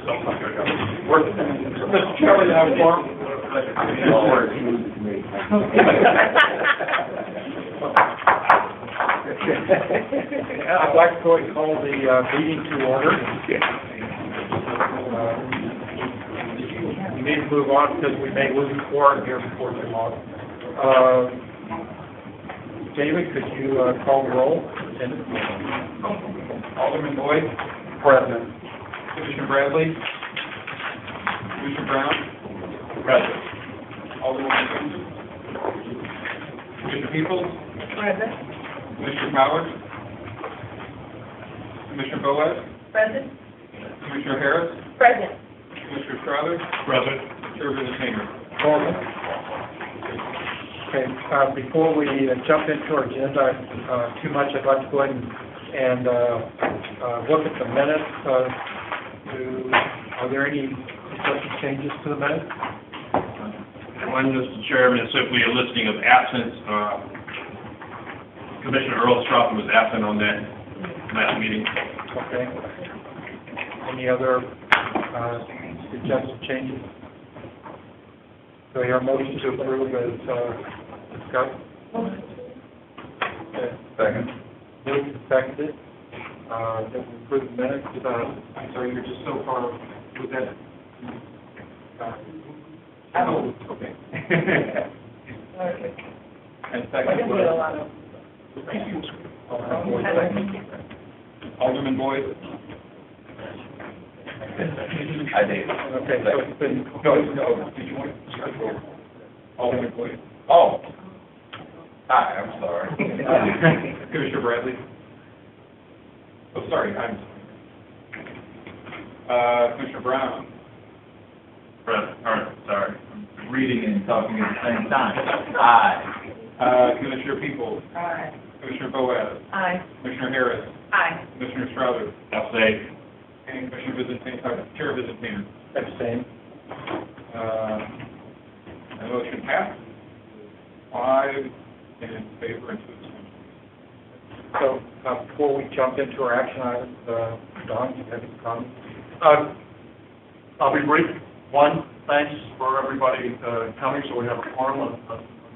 Mr. Chairman, you have a form? I'd like to go ahead and call the meeting to order. We need to move on because we may lose quorum here before too long. David, could you call the roll? Alderman Boyd, Present. Commissioner Bradley, Commissioner Brown, Present. Alderman Johnson, Commissioner Peoples, Present. Commissioner Powers, Commissioner Boaz, Present. Commissioner Harris, Present. Commissioner Crowther, Present. Chair Visitator. Present. Okay, before we jump into our agenda, too much, I'd like to go ahead and look at the minutes. Are there any suggested changes to the minutes? One, Mr. Chairman, is simply a listing of absence. Commissioner Earl Stroughton was absent on that last meeting. Okay. Any other suggested changes? So your motion to approve is discussed? Okay. Second. Moved and seconded. That we approve the minutes. I'm sorry, you're just so far with that. Oh, okay. And second. Alderman Boyd. I did. Okay, so it's been, No, did you want to? Alderman Boyd. Oh. Hi, I'm sorry. Commissioner Bradley. Oh, sorry, Commissioner Brown. Sorry. I'm reading and talking at the same time. Aye. Commissioner Peoples, Aye. Commissioner Boaz, Aye. Commissioner Harris, Aye. Commissioner Stroughton, I'll say. and Commissioner Chair Visitator. abstain. The motion passed. 5 in favor and 2 abstentions. So, before we jump into our action items, Don, do you have any comments? I'll be brief. One, thanks for everybody coming, so we have a forum on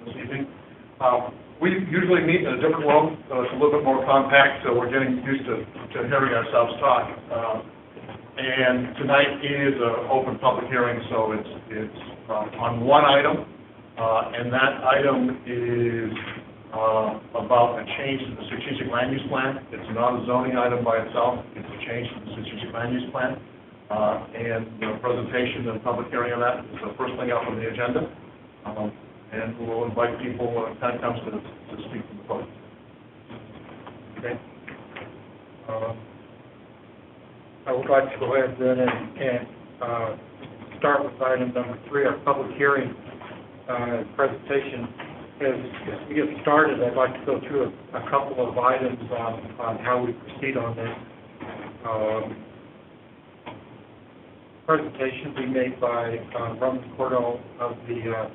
this evening. We usually meet in a different room, so it's a little bit more compact, so we're getting used to hearing ourselves talk. And tonight is an open public hearing, so it's on one item, and that item is about a change in the strategic land use plan. It's not a zoning item by itself, it's a change in the strategic land use plan. And the presentation and public hearing of that is the first thing up on the agenda. And we'll invite people when time comes to speak to the public. Okay. I would like to go ahead then and start with item number 3, our public hearing presentation. As we get started, I'd like to go through a couple of items on how we proceed on this. Presentation be made by Roman Cordell of the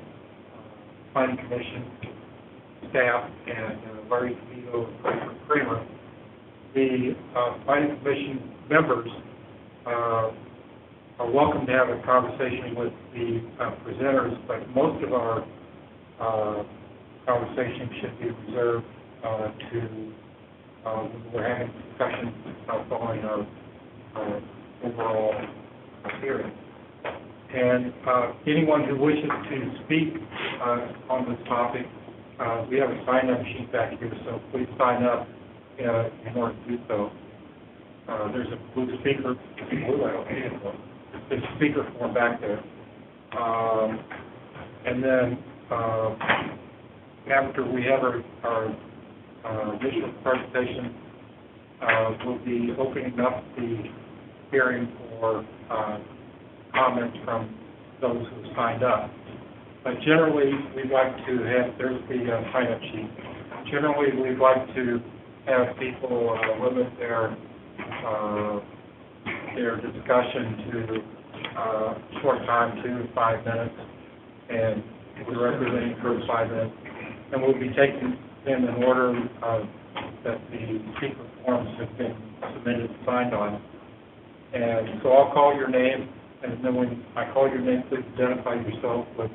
Planning Commission staff and Larry DeVito and Christopher Kramer. The Planning Commission members are welcome to have a conversation with the presenters, but most of our conversation should be reserved to when we're having discussions following our overall hearing. And anyone who wishes to speak on this topic, we have a sign-up sheet back here, so please sign up in order to do so. There's a blue speaker. There's a speaker form back there. And then after we have our initial presentation, we'll be opening up the hearing for comments from those who signed up. But generally, we'd like to have, there's the sign-up sheet. Generally, we'd like to have people limit their discussion to short time, 2 to 5 minutes, and we're representing for 5 minutes. And we'll be taking them in order that the speaker forms have been submitted and signed on. And so I'll call your name, and then when I call your name, please identify yourself with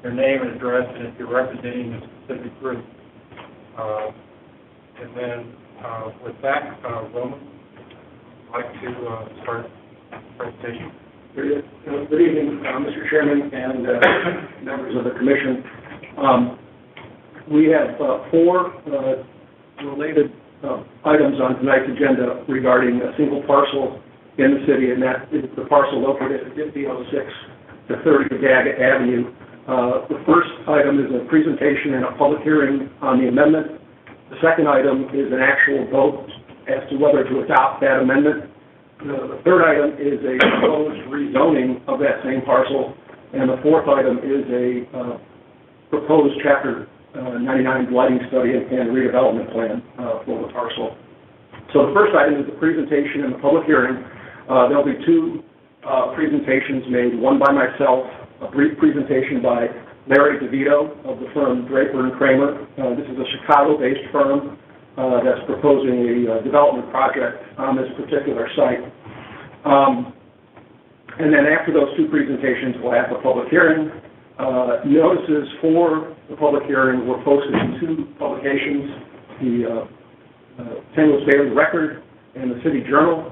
your name and address, and if you're representing a specific group. And then with that, Roman, I'd like to start the presentation. Good evening, Mr. Chairman and members of the commission. We have four related items on tonight's agenda regarding a single parcel in the city, and that is the parcel located at 5006 to 30 Daggett Avenue. The first item is a presentation and a public hearing on the amendment. The second item is an actual vote as to whether to adopt that amendment. The third item is a proposed rezoning of that same parcel, and the fourth item is a proposed Chapter 99 blighting study and redevelopment plan for the parcel. So the first item is the presentation and the public hearing. There'll be two presentations made, one by myself, a brief presentation by Larry DeVito of the firm Draper & Kramer. This is a Chicago-based firm that's proposing a development project on this particular site. And then after those two presentations, we'll have a public hearing. Notices for the public hearing were posted in two publications, the St. Louis Daily Record and the City Journal.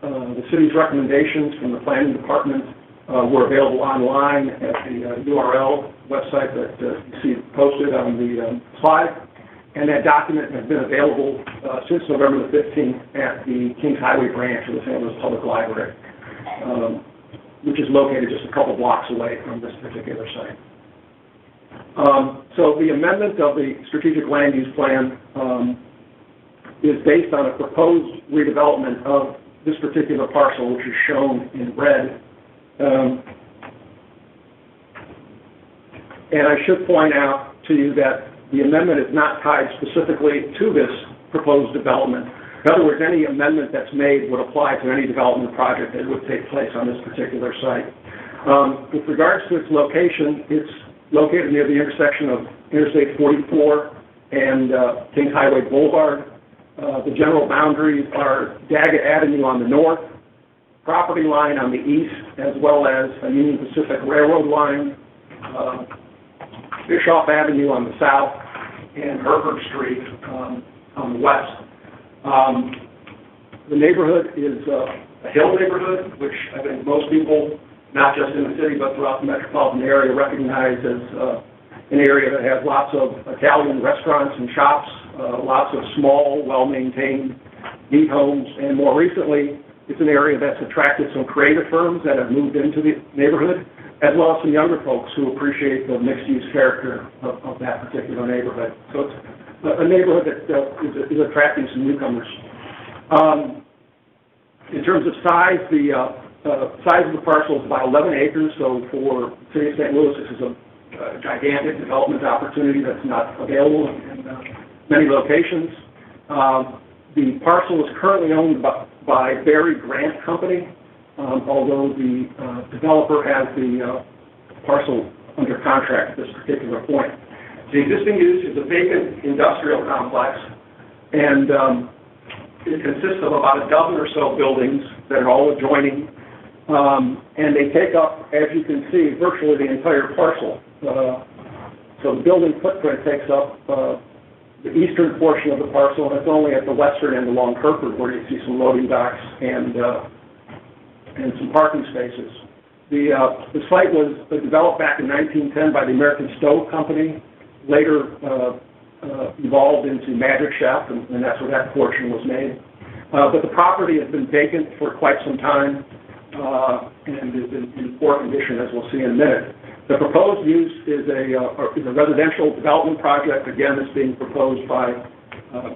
The city's recommendations from the planning department were available online at the URL website that you see posted on the slide. And that document has been available since November the 15th at the Kings Highway branch of the St. Louis Public Library, which is located just a couple blocks away from this particular site. So the amendment of the strategic land use plan is based on a proposed redevelopment of this particular parcel, which is shown in red. And I should point out to you that the amendment is not tied specifically to this proposed development. In other words, any amendment that's made would apply to any development project that would take place on this particular site. With regards to its location, it's located near the intersection of Interstate 44 and Kings Highway Boulevard. The general boundaries are Daggett Avenue on the north, property line on the east, as well as a Union Pacific Railroad line, Bischoff Avenue on the south, and Herbert Street on the west. The neighborhood is a hill neighborhood, which I think most people, not just in the city but throughout the metropolitan area, recognize as an area that has lots of Italian restaurants and shops, lots of small, well-maintained, neat homes, and more recently, it's an area that's attracted some creative firms that have moved into the neighborhood, as well as some younger folks who appreciate the mixed-use character of that particular neighborhood. So it's a neighborhood that is attracting some newcomers. In terms of size, the size of the parcel is about 11 acres, so for the city of St. Louis, this is a gigantic development opportunity that's not available in many locations. The parcel is currently owned by Berry Grant Company, although the developer has the parcel under contract at this particular point. The existing use is a vacant industrial complex, and it consists of about a dozen or so buildings that are all adjoining, and they take up, as you can see, virtually the entire parcel. So the building footprint takes up the eastern portion of the parcel, and it's only at the western end along Hereford where you see some loading docks and some parking spaces. The site was developed back in 1910 by the American Stove Company, later evolved into Magic Chef, and that's where that portion was made. But the property has been vacant for quite some time and is in poor condition, as we'll see in a minute. The proposed use is a residential development project. Again, it's being proposed by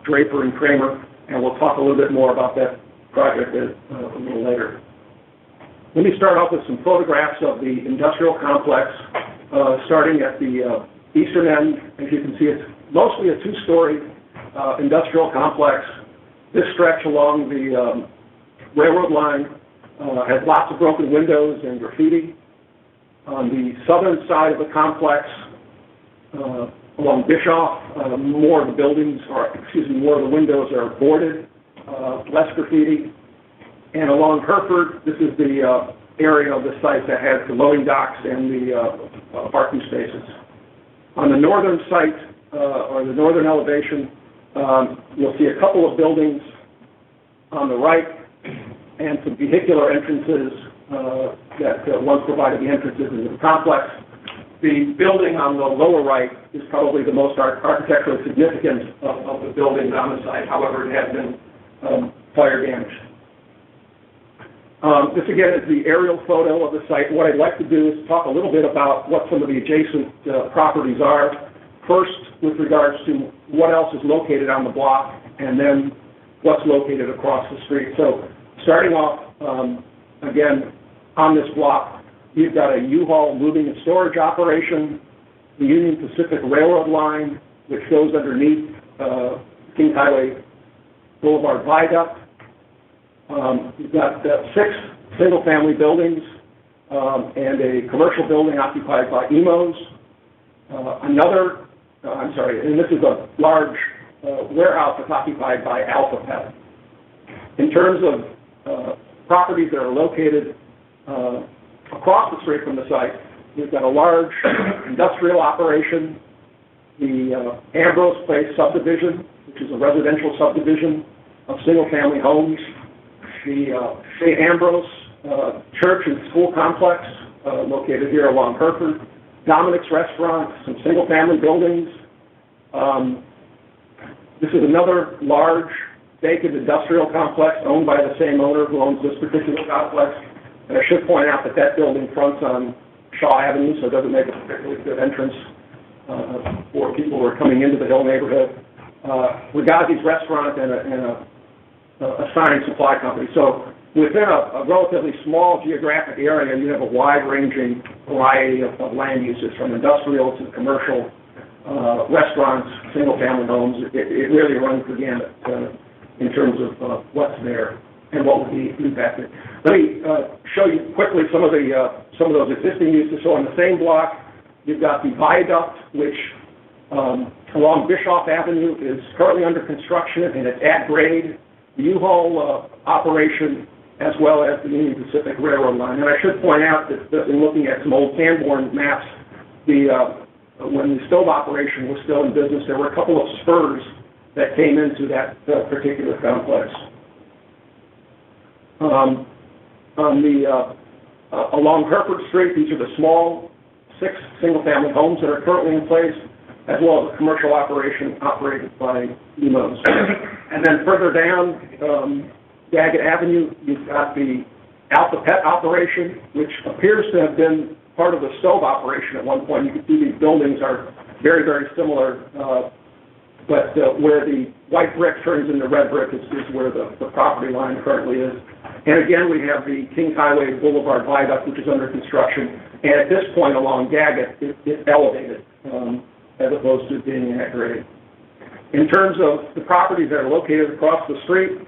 Draper and Kramer, and we'll talk a little bit more about that project a little later. Let me start off with some photographs of the industrial complex, starting at the eastern end. As you can see, it's mostly a two-story industrial complex. This stretch along the railroad line has lots of broken windows and graffiti. On the southern side of the complex, along Bischoff, more of the windows are boarded, less graffiti. And along Hereford, this is the area of the site that has the loading docks and the parking spaces. On the northern site, or the northern elevation, you'll see a couple of buildings on the right and some vehicular entrances that once provided the entrances into the complex. The building on the lower right is probably the most architecturally significant of the buildings on the site. However, it has been fire damaged. This again is the aerial photo of the site. What I'd like to do is talk a little bit about what some of the adjacent properties are. First, with regards to what else is located on the block, and then what's located across the street. So, starting off, again, on this block, you've got a U-Haul moving and storage operation, the Union Pacific Railroad line, which goes underneath King Highway Boulevard Viaduct. You've got 6 single-family buildings and a commercial building occupied by Emos. And this is a large warehouse that's occupied by Alpha Pet. In terms of properties that are located across the street from the site, we've got a large industrial operation, the Ambrose Place subdivision, which is a residential subdivision of single-family homes, the St. Ambrose Church and School Complex, located here along Hereford, Dominic's Restaurant, some single-family buildings. This is another large vacant industrial complex owned by the same owner who owns this particular complex. And I should point out that that building fronts on Shaw Avenue, so it doesn't make a particularly good entrance for people who are coming into the Hill neighborhood. Regazi's Restaurant and a sign supply company. So within a relatively small geographic area, you have a wide-ranging variety of land uses, from industrial to commercial, restaurants, single-family homes. It really runs the gamut in terms of what's there and what will be impacted. Let me show you quickly some of those existing uses. So on the same block, you've got the viaduct, which along Bischoff Avenue is currently under construction and it's at grade. The U-Haul operation, as well as the Union Pacific Railroad line. And I should point out that in looking at some old Sanborn maps, when the stove operation was still in business, there were a couple of spurs that came into that particular complex. Along Hereford Street, these are the small 6 single-family homes that are currently in place, as well as a commercial operation operated by Emos. And then further down Daggett Avenue, you've got the Alpha Pet operation, which appears to have been part of the stove operation at one point. You can see these buildings are very, very similar, but where the white brick turns into red brick is where the property line currently is. And again, we have the King Highway Boulevard Viaduct, which is under construction. And at this point along Daggett, it's elevated as opposed to being at grade. In terms of the properties that are located across the street,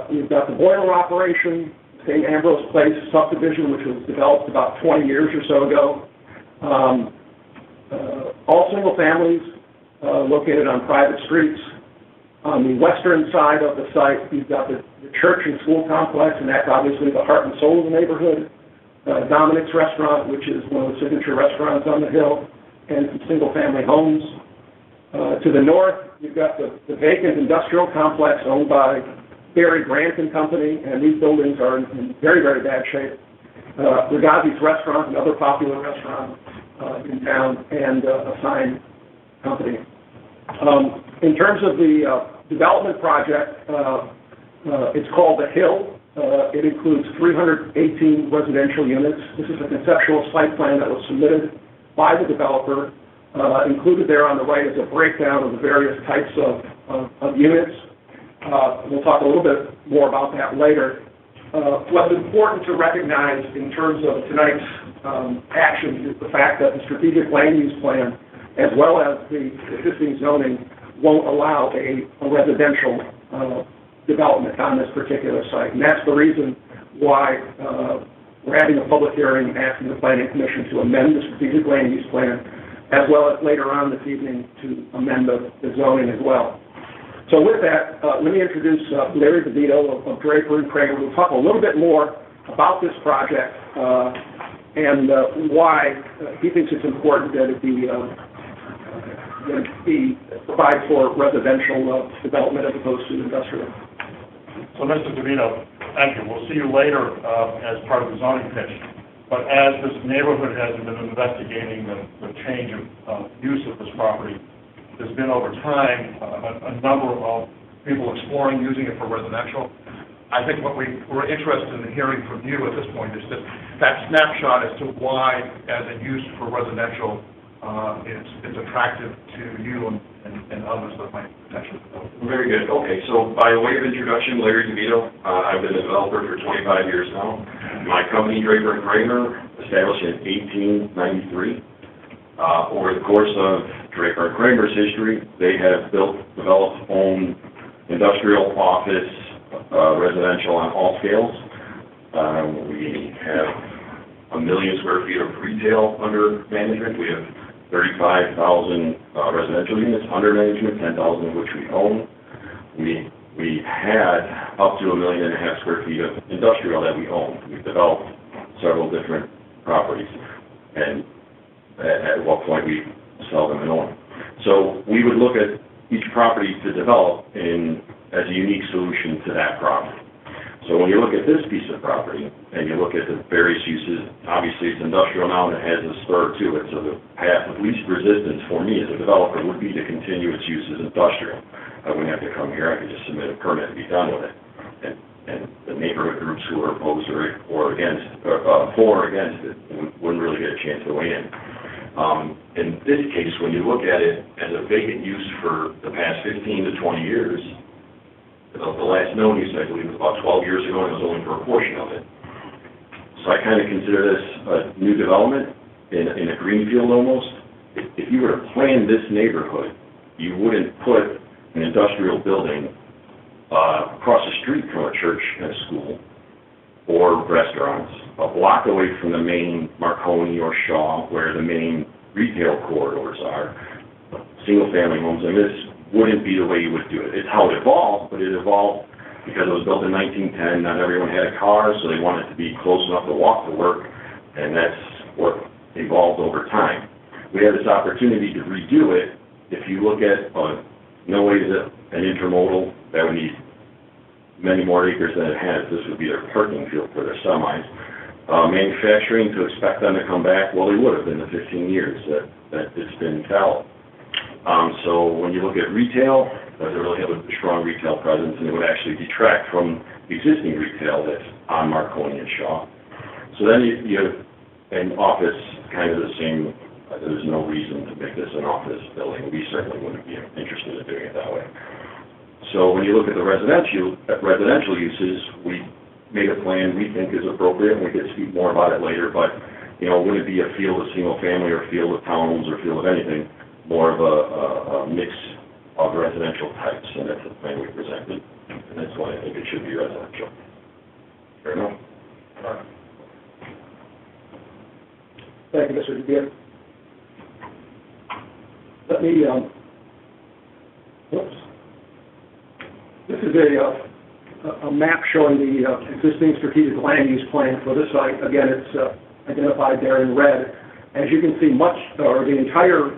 you've got the boiler operation, St. Ambrose Place subdivision, which was developed about 20 years or so ago. All single families located on private streets. On the western side of the site, you've got the church and school complex, and that's obviously the heart and soul of the neighborhood. Dominic's Restaurant, which is one of the signature restaurants on the Hill, and some single-family homes. To the north, you've got the vacant industrial complex owned by Barry Grant and Company, and these buildings are in very, very bad shape. Regazi's Restaurant, another popular restaurant in town, and a sign company. In terms of the development project, it's called The Hill. It includes 318 residential units. This is a conceptual site plan that was submitted by the developer. Included there on the right is a breakdown of the various types of units. We'll talk a little bit more about that later. What's important to recognize in terms of tonight's actions is the fact that the strategic land use plan, as well as the existing zoning, won't allow a residential development on this particular site. And that's the reason why we're having a public hearing asking the Planning Commission to amend the strategic land use plan, as well as later on this evening to amend the zoning as well. So with that, let me introduce Larry DeVito of Draper and Kramer. We'll talk a little bit more about this project and why he thinks it's important that it be provide for residential development as opposed to industrial. So, Mr. DeVito, thank you. We'll see you later as part of the zoning pitch. But as this neighborhood has been investigating the change of use of this property, there's been over time a number of people exploring using it for residential. I think what we're interested in hearing from you at this point is that snapshot as to why, as a use for residential, it's attractive to you and others that might potentially develop. Very good. Okay, so by way of introduction, Larry DeVito. I've been a developer for 25 years now. My company, Draper & Kramer, established in 1893. Over the course of Draper & Kramer's history, they have built, developed, owned industrial, office, residential on all scales. We have 1 million square feet of retail under management. We have 35,000 residential units under management, 10,000 of which we own. We had up to 1.5 million square feet of industrial that we own. We've developed several different properties, and at what point we sell them and own. So we would look at each property to develop as a unique solution to that property. So when you look at this piece of property, and you look at the various uses, obviously it's industrial now, and it has a spur to it, so the path of least resistance for me as a developer would be to continue its use as industrial. I wouldn't have to come here, I could just submit a permit and be done with it. And the neighborhood groups who are opposed or against, for or against it, wouldn't really get a chance to weigh in. In this case, when you look at it as a vacant use for the past 15 to 20 years, the last known use, I believe, was about 12 years ago, and it was only for a portion of it. So I kind of consider this a new development in a greenfield almost. If you were to plan this neighborhood, you wouldn't put an industrial building across the street from a church and a school or restaurants, a block away from the main Marconi or Shaw, where the main retail corridors are, single-family homes, and this wouldn't be the way you would do it. It's how it evolved, but it evolved because it was built in 1910. Not everyone had a car, so they wanted to be close enough to walk to work, and that's what evolved over time. We have this opportunity to redo it. If you look at, no way is it an intermodal that would need many more acres than it has. This would be their parking field for their semis. Manufacturing, to expect them to come back, well, they would have in the 15 years that it's been developed. So when you look at retail, it doesn't really have a strong retail presence, and it would actually detract from existing retail that's on Marconi and Shaw. So then you have an office, kind of the same. There's no reason to make this an office building. We certainly wouldn't be interested in doing it that way. So when you look at the residential uses, we made a plan we think is appropriate, and we could speak more about it later, but, would it be a field of single family or a field of townhomes or a field of anything, more of a mix of residential types, and that's the plan we presented, and that's why I think it should be residential. Fair enough? All right. Thank you, Mr. DeVito. Let me, This is a map showing the existing strategic land use plan for this site. Again, it's identified there in red. As you can see, the entire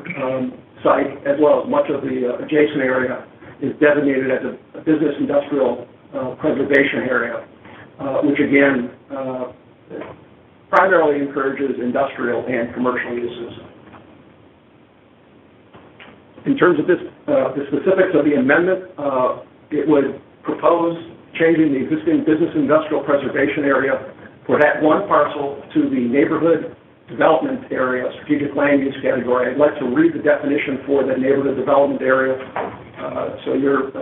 site, as well as much of the adjacent area, is designated as a business industrial preservation area, which again primarily encourages industrial and commercial uses. In terms of the specifics of the amendment, it would propose changing the existing business industrial preservation area for that one parcel to the neighborhood development area, strategic land use category. I'd like to read the definition for the neighborhood development area, so you're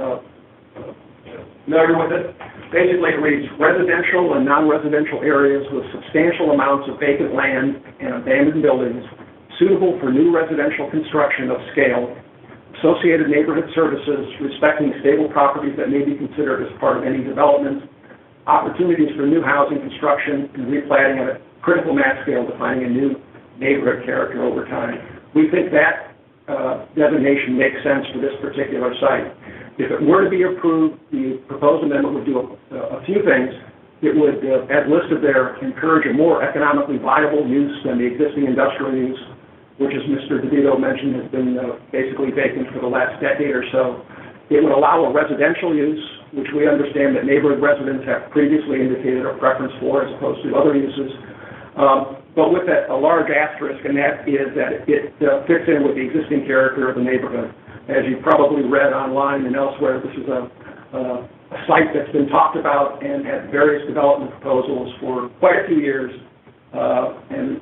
familiar with it. Basically, it reads, residential and non-residential areas with substantial amounts of vacant land and abandoned buildings suitable for new residential construction of scale, associated neighborhood services respecting stable properties that may be considered as part of any development, opportunities for new housing construction and replatting at a critical mass scale, defining a new neighborhood character over time. We think that designation makes sense for this particular site. If it were to be approved, the proposed amendment would do a few things. It would, as listed there, encourage a more economically viable use than the existing industrial use, which, as Mr. DeVito mentioned, has been basically vacant for the last decade or so. It would allow a residential use, which we understand that neighborhood residents have previously indicated a preference for as opposed to other uses. But with a large asterisk, and that is that it fits in with the existing character of the neighborhood. As you've probably read online and elsewhere, this is a site that's been talked about and had various development proposals for quite a few years, and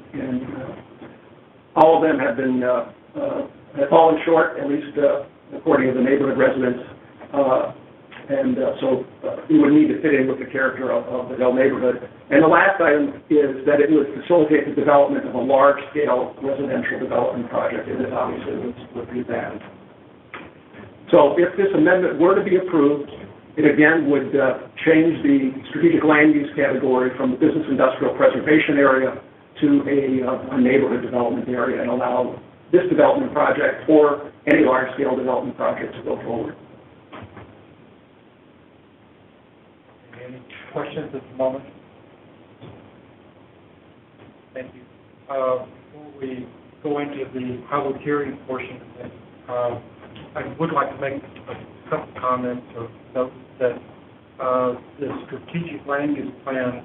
all of them have been have fallen short, at least according to the neighborhood residents. So it would need to fit in with the character of the Dell neighborhood. And the last item is that it would facilitate the development of a large-scale residential development project, and this obviously would be that. So if this amendment were to be approved, it again would change the strategic land use category from the business industrial preservation area to a neighborhood development area and allow this development project or any large-scale development project to go forward. Any questions at the moment? Thank you. Before we go into the public hearing portion of this, I would like to make a couple comments or notes that the strategic land use plan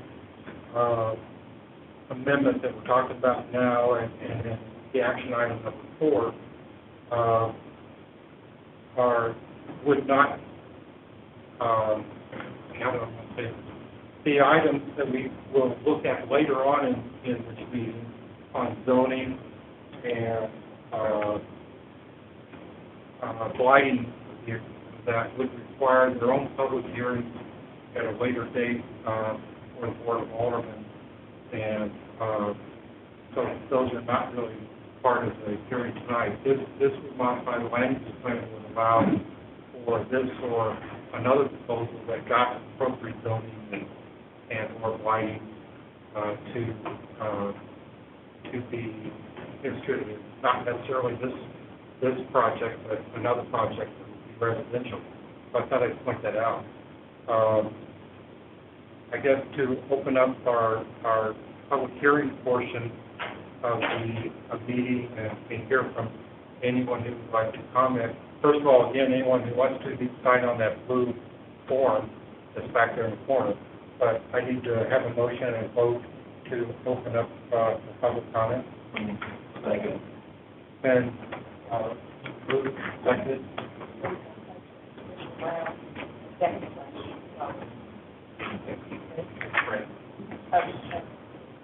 amendment that we're talking about now and the action item number 4 would not, how do I want to say it? The items that we will look at later on in this meeting on zoning and blighting that would require their own public hearings at a later date for the Board of Aldermen. And so those are not really part of the hearing tonight. This would modify the land use plan that would allow for this or another proposal that got appropriate zoning and or blighting to be distributed. Not necessarily this project, but another project that would be residential. So I thought I'd point that out. I guess to open up our public hearing portion of the meeting and hear from anyone who would like to comment. First of all, again, anyone who wants to sign on that blue form that's back there in the corner. But I need to have a motion and a vote to open up the public comment. Second. And moved, seconded.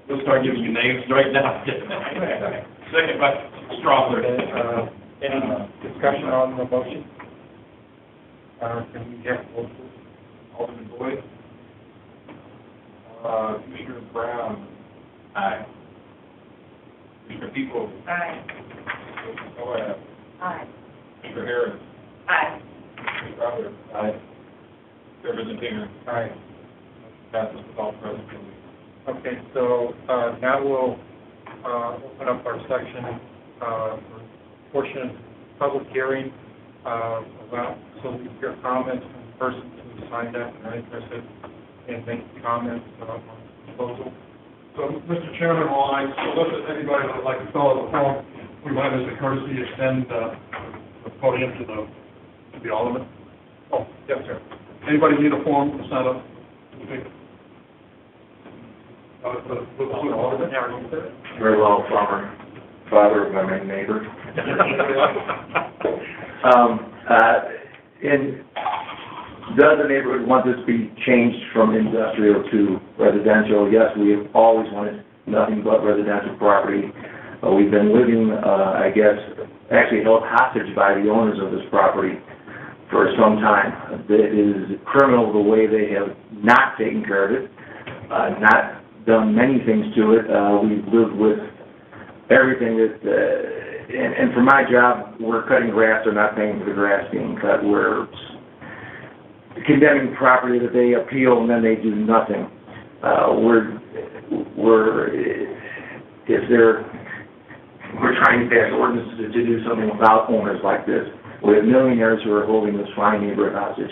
We'll start giving you names right now. Second by Strasser. Any discussion on the motion? Can we have a vote, please? Alderman Boyd. Commissioner Brown. Aye. Commissioner People. Aye. Commissioner Moab. Aye. Commissioner Harris. Aye. Commissioner Crowder. Aye. Chair Vincent. Aye. Passes with all present. Okay, so now we'll open up our section for portion of public hearing about, so we hear comments from the persons who signed up and are interested in making comments on the proposal. So, Mr. Chairman, while I solicit anybody that would like to fill out the form, we might, as a courtesy, extend the podium to the alderman. Oh, yes, sir. Anybody need a form to sign up? Alderman? Very well, Farmer, father of my main neighbor. Does the neighborhood want this to be changed from industrial to residential? Yes, we have always wanted nothing but residential property. We've been living, I guess, actually held hostage by the owners of this property for some time. It is criminal the way they have not taken care of it, not done many things to it. We've lived with everything that, and for my job, we're cutting grass, they're not paying for the grass being cut. We're condemning property that they appeal and then they do nothing. We're trying to pass ordinances to do something about owners like this. We have millionaires who are holding this fine neighborhood hostage.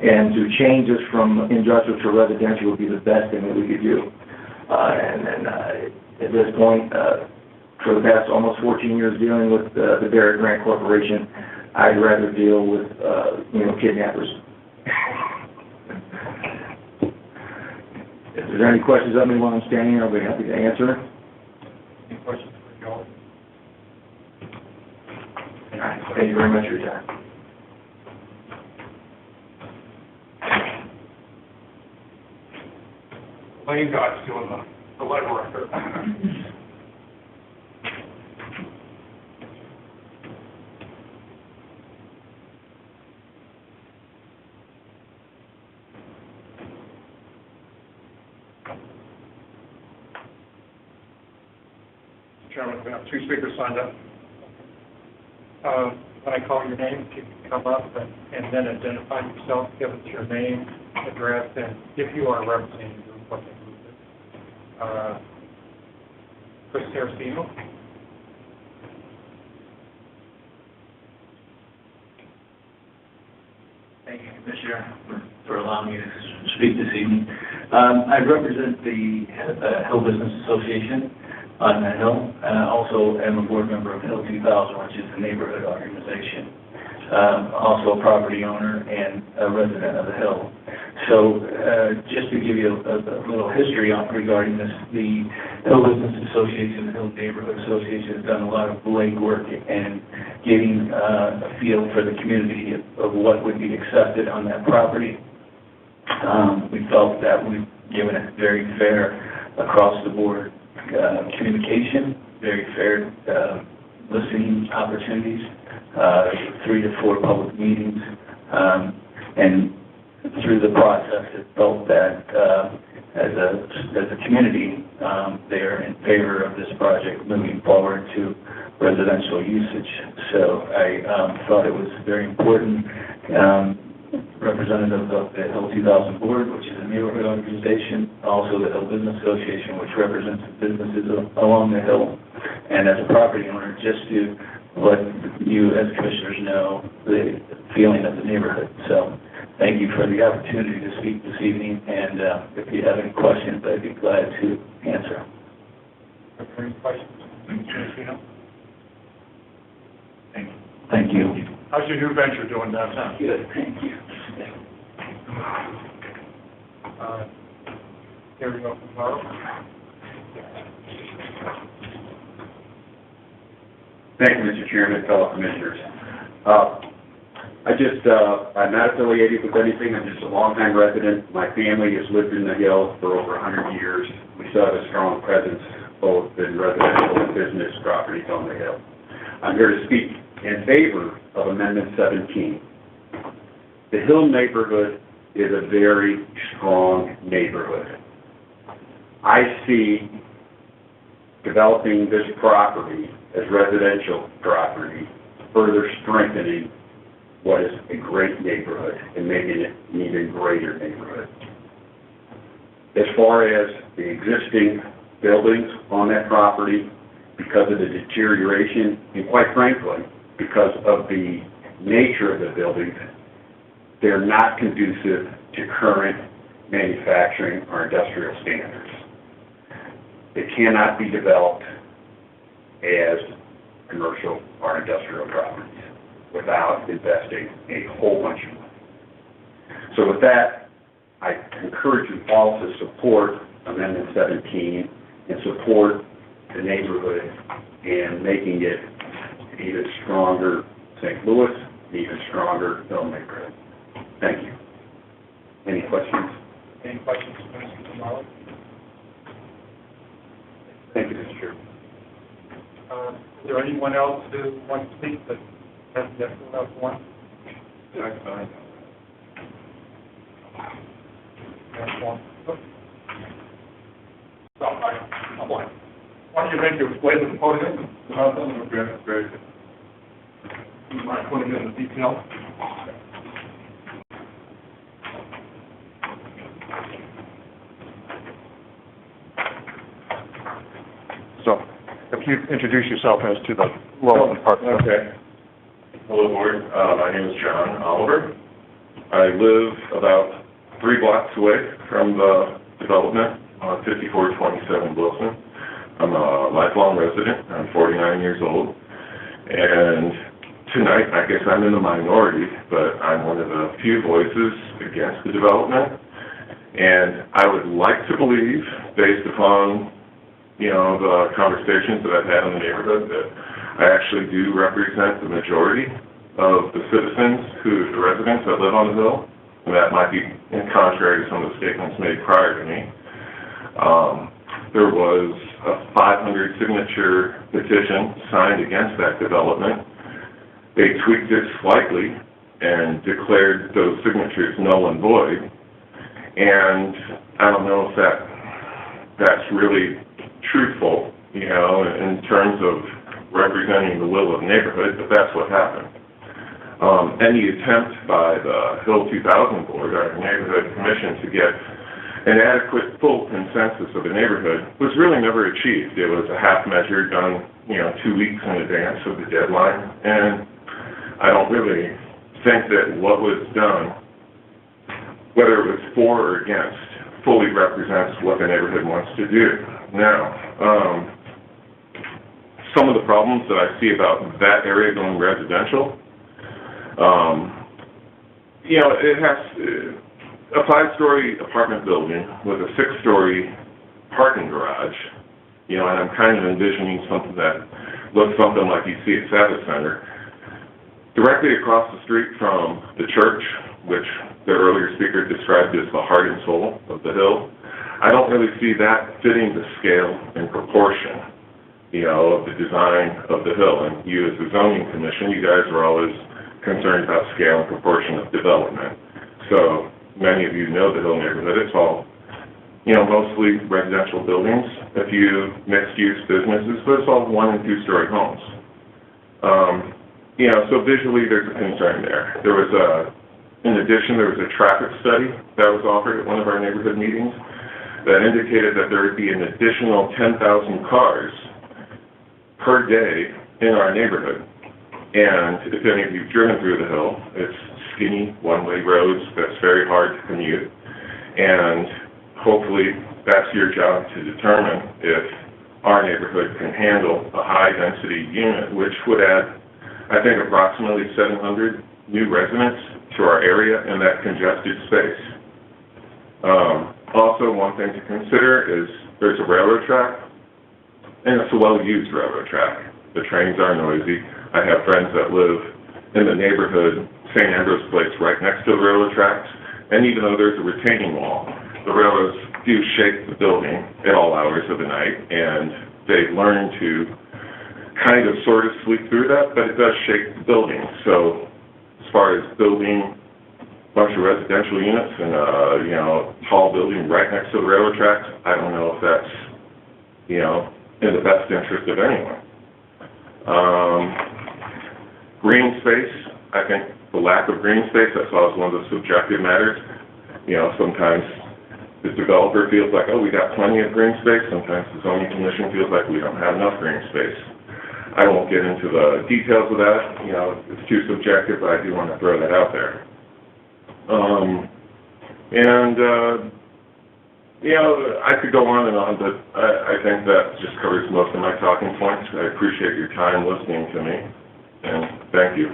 And to change this from industrial to residential would be the best thing that we could do. At this point, for the past almost 14 years dealing with the Barrett Grant Corporation, I'd rather deal with, kidnappers. If there's any questions of me while I'm standing here, I'll be happy to answer. Any questions for Joe? All right, thank you very much for your time. Lane Guy's doing the legwork there. Chairman, we have 2 speakers signed up. When I call your name, if you can come up and then identify yourself, give us your name, address, and if you are representing the group, what the group is. Chris Terracino. Thank you, Commissioner, for allowing me to speak this evening. I represent the Hill Business Association on the Hill. Also am a board member of Hill 2000, which is the neighborhood organization. Also a property owner and a resident of the Hill. So just to give you a little history regarding this, the Hill Business Association, the Hill Neighborhood Association has done a lot of legwork and getting a feel for the community of what would be accepted on that property. We felt that we've given it very fair across the board communication, very fair listening opportunities, 3 to 4 public meetings, and through the process, it felt that as a community, they're in favor of this project moving forward to residential usage. So I thought it was very important. Representative of the Hill 2000 Board, which is a neighborhood organization, also the Hill Business Association, which represents businesses along the Hill, and as a property owner, just to let you as commissioners know the feeling of the neighborhood. So thank you for the opportunity to speak this evening, and if you have any questions, I'd be glad to answer. Are there any questions? Terracino? Thank you. How's your new venture doing downtown? Good, thank you. Here we go from Laurel. Thank you, Mr. Chairman, fellow commissioners. I'm not affiliated with anything. I'm just a longtime resident. My family has lived in the Hill for over 100 years. We still have a strong presence both in residential and business properties on the Hill. I'm here to speak in favor of Amendment 17. The Hill neighborhood is a very strong neighborhood. I see developing this property as residential property, further strengthening what is a great neighborhood and making it an even greater neighborhood. As far as the existing buildings on that property, because of the deterioration, and quite frankly, because of the nature of the buildings, they're not conducive to current manufacturing or industrial standards. They cannot be developed as commercial or industrial properties without investing a whole bunch of money. So with that, I encourage you all to support Amendment 17 and support the neighborhood and making it an even stronger St. Louis, an even stronger Hill neighborhood. Thank you. Any questions? Any questions for Mr. Tomorrow? Thank you, Mr. Chairman. Is there anyone else who wants to speak that hasn't yet filled out one? That's one. So, I'm like, why don't you make your way to the podium? Very good. You mind putting in the detail? So, if you introduce yourself as to the role and part. Okay. Hello, Board. My name is John Oliver. I live about 3 blocks away from the development on 5427 Wilson. I'm a lifelong resident. I'm 49 years old. And tonight, I guess I'm in the minority, but I'm one of the few voices against the development. And I would like to believe, based upon, the conversations that I've had in the neighborhood, that I actually do represent the majority of the citizens the residents that live on the Hill. And that might be in contrary to some of the statements made prior to me. There was a 500 signature petition signed against that development. They tweaked it slightly and declared those signatures null and void. And I don't know if that's really truthful, in terms of representing the will of the neighborhood, but that's what happened. Any attempt by the Hill 2000 Board, our neighborhood commission, to get an adequate full consensus of the neighborhood was really never achieved. It was a half measure done, 2 weeks in advance of the deadline, and I don't really think that what was done, whether it was for or against, fully represents what the neighborhood wants to do. Now, some of the problems that I see about that area going residential, it has a 5-story apartment building with a 6-story parking garage, and I'm kind of envisioning something that looks something like you see at Savage Center. Directly across the street from the church, which the earlier speaker described as the heart and soul of the Hill, I don't really see that fitting the scale and proportion, of the design of the Hill. And you as the zoning commission, you guys are always concerned about scale and proportion of development. So many of you know the Hill neighborhood. It's all, mostly residential buildings, a few mixed-use businesses, but it's all 1- and 2-story homes. So visually there's a concern there. In addition, there was a traffic study that was offered at one of our neighborhood meetings that indicated that there would be an additional 10,000 cars per day in our neighborhood. And if any of you have driven through the Hill, it's skinny, one-way roads that's very hard to commute. And hopefully that's your job to determine if our neighborhood can handle a high-density unit, which would add, I think, approximately 700 new residents to our area in that congested space. Also, one thing to consider is there's a railroad track, and it's a well-used railroad track. The trains are noisy. I have friends that live in the neighborhood, St. Ambrose Place, right next to the railroad tracks, and even though there's a retaining wall, the railroads do shake the building at all hours of the night, and they've learned to kind of sort of sleep through that, but it does shake the building. So as far as building a bunch of residential units and tall building right next to the railroad tracks, I don't know if that's, in the best interest of anyone. Green space, I think the lack of green space, that's always one of the subjective matters. Sometimes the developer feels like, we got plenty of green space. Sometimes the zoning commission feels like we don't have enough green space. I won't get into the details of that, it's too subjective, but I do want to throw that out there. I could go on and on, but I think that just covers most of my talking points. I appreciate your time listening to me, and thank you.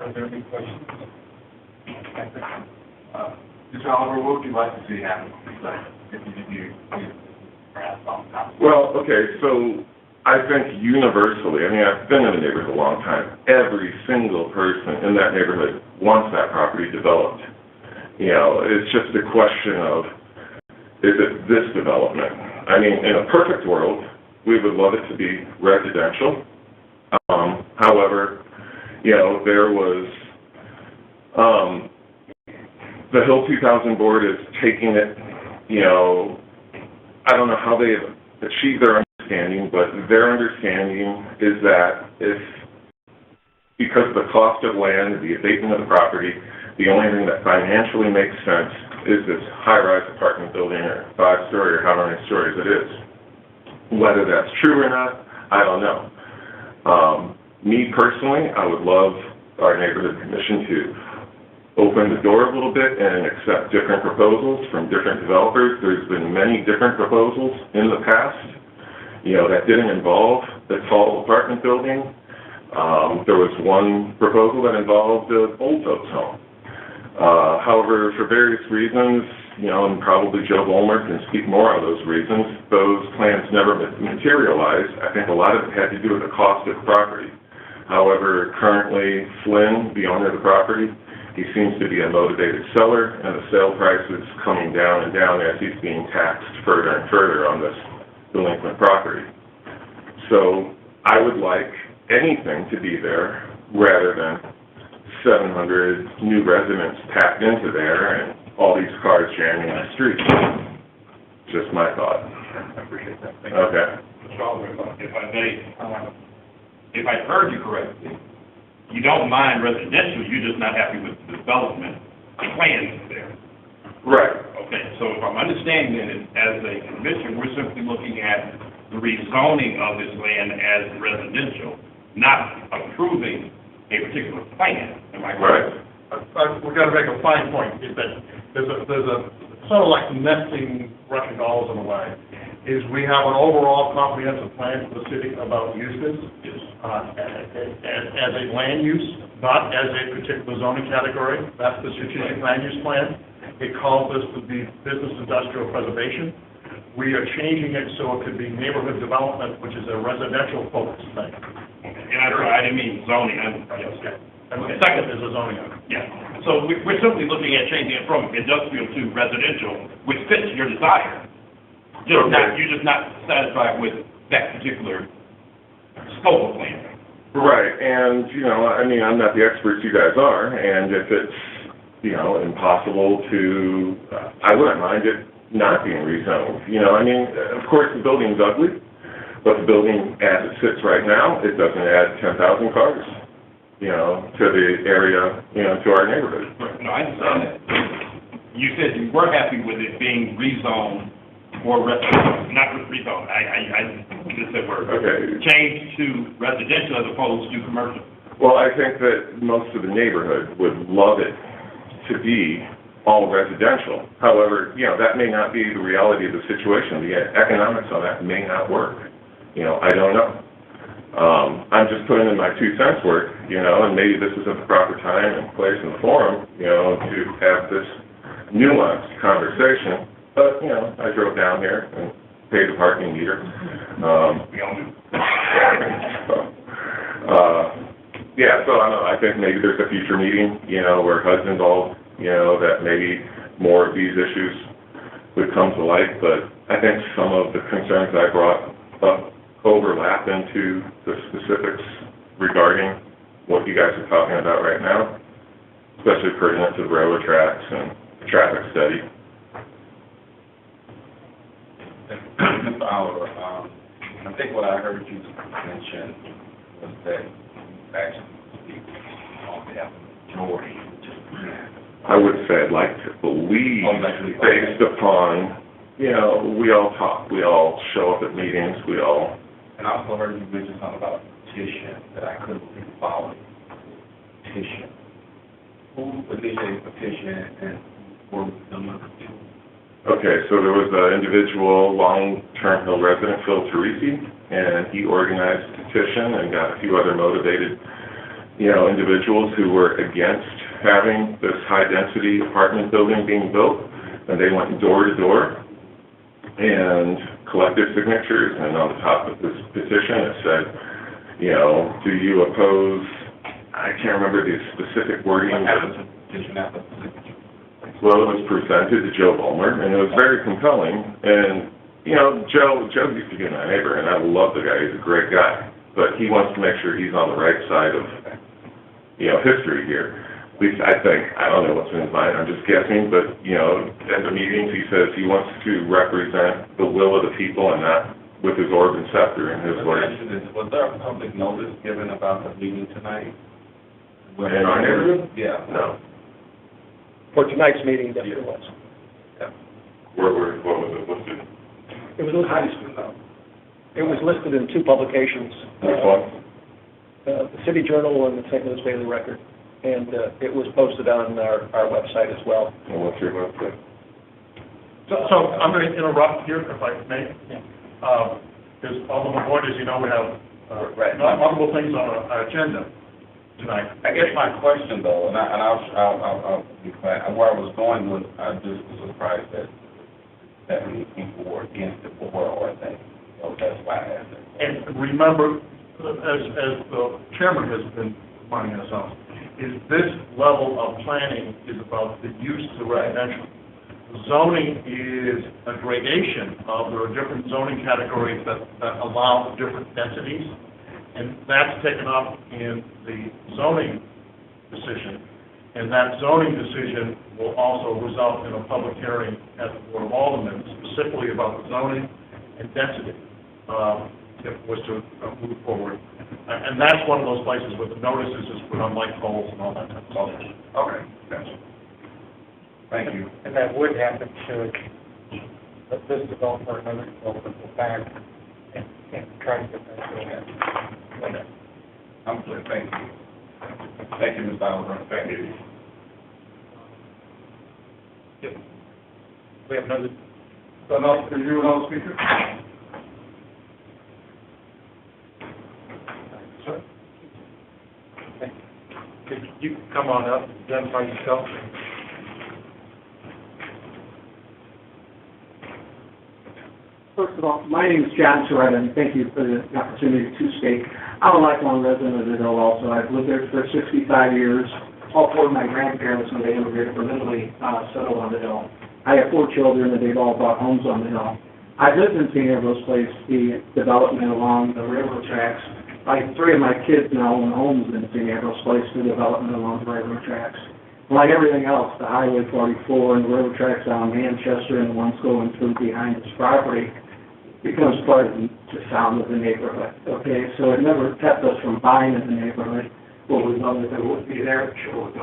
Are there any questions? Mr. Oliver, what would you like to see happen? If you perhaps on top? Well, okay, so I think universally, I've been in the neighborhood a long time. Every single person in that neighborhood wants that property developed. It's just a question of, is it this development? In a perfect world, we would love it to be residential. However, there was, the Hill 2000 board is taking it, I don't know how they have achieved their understanding, but their understanding is that because of the cost of land, the abatement of the property, the only thing that financially makes sense is this high-rise apartment building, or 5-story, or however many stories it is. Whether that's true or not, I don't know. Me personally, I would love our neighborhood commission to open the door a little bit and accept different proposals from different developers. There's been many different proposals in the past, that didn't involve the tall apartment building. There was one proposal that involved the old folks home. However, for various reasons, and probably Joe Vollmer can speak more on those reasons, those plans never materialized. I think a lot of it had to do with the cost of the property. However, currently Flynn, the owner of the property, he seems to be a motivated seller, and the sale price is coming down and down as he's being taxed further and further on this delinquent property. So I would like anything to be there rather than 700 new residents packed into there and all these cars jamming in the street. Just my thought. I appreciate that. Thank you. Okay. Mr. Oliver, if I may, if I heard you correctly, you don't mind residential, you're just not happy with the development plans there. Right. Okay, so if I'm understanding it, as a commission, we're simply looking at the rezoning of this land as residential, not approving a particular plan. Am I correct? We've got to make a fine point, is that there's a sort of like nesting Russian dolls in a way, is we have an overall comprehensive plan for the city about uses, as a land use, not as a particular zoning category. That's the strategic land use plan. It calls this to be business industrial preservation. We are changing it so it could be neighborhood development, which is a residential focused thing. And I didn't mean zoning, yes. And the second is a zoning. Yeah, so we're simply looking at changing it from industrial to residential, which fits your desire. You're just not satisfied with that particular scope of plan. Right, and, I'm not the expert you guys are, and if it's, impossible to, I wouldn't mind it not being rezoned. Of course, the building's ugly, but the building as it sits right now, it doesn't add 10,000 cars, to the area, to our neighborhood. No, I understand that. You said you were happy with it being rezoned or not rezoned, I just said word. Okay. Changed to residential as opposed to commercial. Well, I think that most of the neighborhood would love it to be all residential. However, that may not be the reality of the situation. The economics on that may not work. I don't know. I'm just putting in my 2 cents worth, and maybe this isn't the proper time and place and forum, to have this nuanced conversation. But, I drove down here and paid the parking meter. We all do. So I don't know, I think maybe there's a future meeting, where HUD's involved, that maybe more of these issues would come to light. But I think some of the concerns I brought up overlap into the specifics regarding what you guys are talking about right now, especially pertinent to the railroad tracks and the traffic study. Mr. Oliver, I think what I heard you mention was that you actually speak on behalf of the majority. I would say I'd like to believe, based upon, we all talk, we all show up at meetings, we all... And I also heard you mention something about a petition that I couldn't really follow. Petition. Who initiated the petition and who were the members? Okay, so there was an individual, long-term Hill resident, Phil Teresi, and he organized a petition and got a few other motivated, individuals who were against having this high-density apartment building being built, and they went door to door and collected signatures, and on the top of this petition it said, do you oppose, I can't remember the specific wording. Well, it was presented to Joe Vollmer, and it was very compelling, and, Joe used to be my neighbor, and I love the guy, he's a great guy, but he wants to make sure he's on the right side of, history here. At least I think, I don't know what's in his mind, I'm just guessing, but, at the meetings, he says he wants to represent the will of the people and not with his orb and scepter in his words. Was there a public notice given about the meeting tonight? In our neighborhood? Yeah. No. For tonight's meeting, yes, it was. What was it listed? It was listed in 2 publications. Which one? the City Journal and the St. Louis Daily Record, and it was posted on our website as well. And what's your website? So I'm going to interrupt here, if I may. Because Alderman Boyd, as you know, we have multiple things on our agenda tonight. I guess my question though, and I'll be quiet, where I was going was, I just was surprised that many people were against it before, or I think, that's why I asked it. And remember, as the chairman has been reminding us of, is this level of planning is about the use of residential. Zoning is a gradation of, there are different zoning categories that allow different densities, and that's taken up in the zoning decision. And that zoning decision will also result in a public hearing at the Board of Aldermen, specifically about the zoning and density, if it was to move forward. And that's one of those places where the notices is put on light poles and all that type of stuff. Okay, gotcha. Thank you. And that would happen should this developer and other developers go back and try to get that going. Okay. I'm clear, thank you. Thank you, Ms. Oliver. Thank you. Yep. We have another. Another speaker? Sir? Thank you. Could you come on up, identify yourself? First of all, my name is John Soretta, and thank you for the opportunity to speak. I'm a lifelong resident of the Hill also. I've lived there for 65 years. All four of my grandparents, when they immigrated from Italy, settled on the Hill. I have 4 children, and they've all bought homes on the Hill. I've lived in St. Ambrose Place, the development along the railroad tracks. Like 3 of my kids now own homes in St. Ambrose Place, the development along the railroad tracks. Like everything else, the Highway 44 and the railroad tracks down Manchester and the ones going through behind this property becomes part of the sound of the neighborhood, okay? So it never kept us from buying in the neighborhood. Well, we know that there would be there, sure.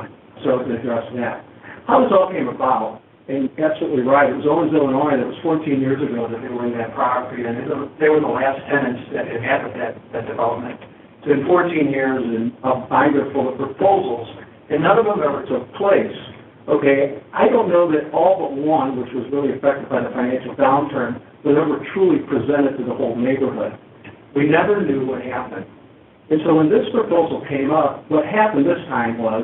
So to address that. How this all came about, and absolutely right, it was Owens, Illinois, that was 14 years ago that they were in that property, and they were the last tenants that inhabited that development. It's been 14 years and a binder full of proposals, and none of them ever took place. Okay, I don't know that all but one, which was really affected by the financial downturn, was ever truly presented to the whole neighborhood. We never knew what happened. And so when this proposal came up, what happened this time was,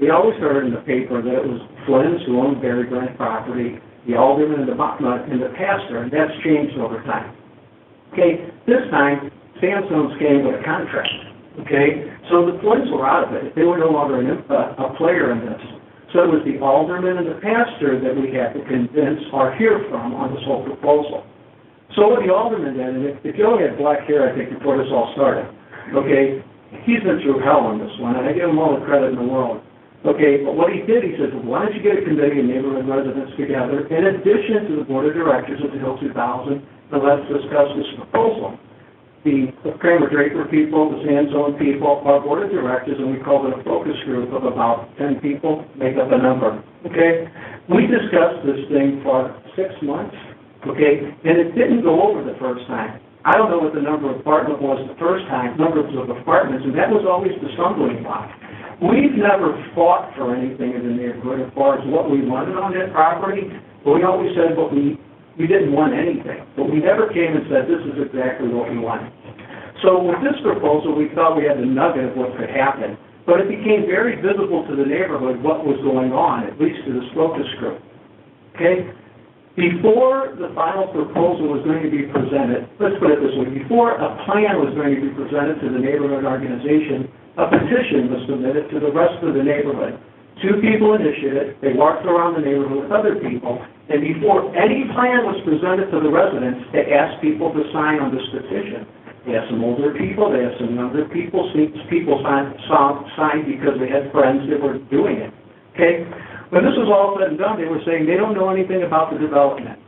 we always heard in the paper that it was Flynn's who owned Berry Grant property, the alderman and the pastor, and that's changed over time. Okay, this time, Sandstones came with a contract. Okay, so the Flynn's were out of it. They were no longer a player in this. So it was the alderman and the pastor that we had to convince or hear from on this whole proposal. So what the alderman did, and if you only had black hair, I think, before this all started, okay, he's been through hell on this one, and I give him all the credit in the world. Okay, but what he did, he said, well, why don't you get a committee of neighborhood residents together in addition to the board of directors of the Hill 2000, and let's discuss this proposal. The Kramer Draper people, the Sandstone people, our board of directors, and we called it a focus group of about 10 people, make up a number, okay? We discussed this thing for 6 months, okay, and it didn't go over the first time. I don't know what the number of apartments was the first time, numbers of apartments, and that was always the stumbling block. We've never fought for anything in the neighborhood as far as what we wanted on that property, but we always said what we didn't want anything, but we never came and said, this is exactly what we want. So with this proposal, we thought we had the nugget of what could happen, but it became very visible to the neighborhood what was going on, at least to this focus group. Okay? Before the final proposal was going to be presented, let's put it this way, before a plan was going to be presented to the neighborhood organization, a petition was submitted to the rest of the neighborhood. 2 people initiated it, they walked around the neighborhood with other people, and before any plan was presented to the residents, they asked people to sign on this petition. They had some older people, they had some younger people, people signed because they had friends that were doing it. Okay? When this was all said and done, they were saying they don't know anything about the development.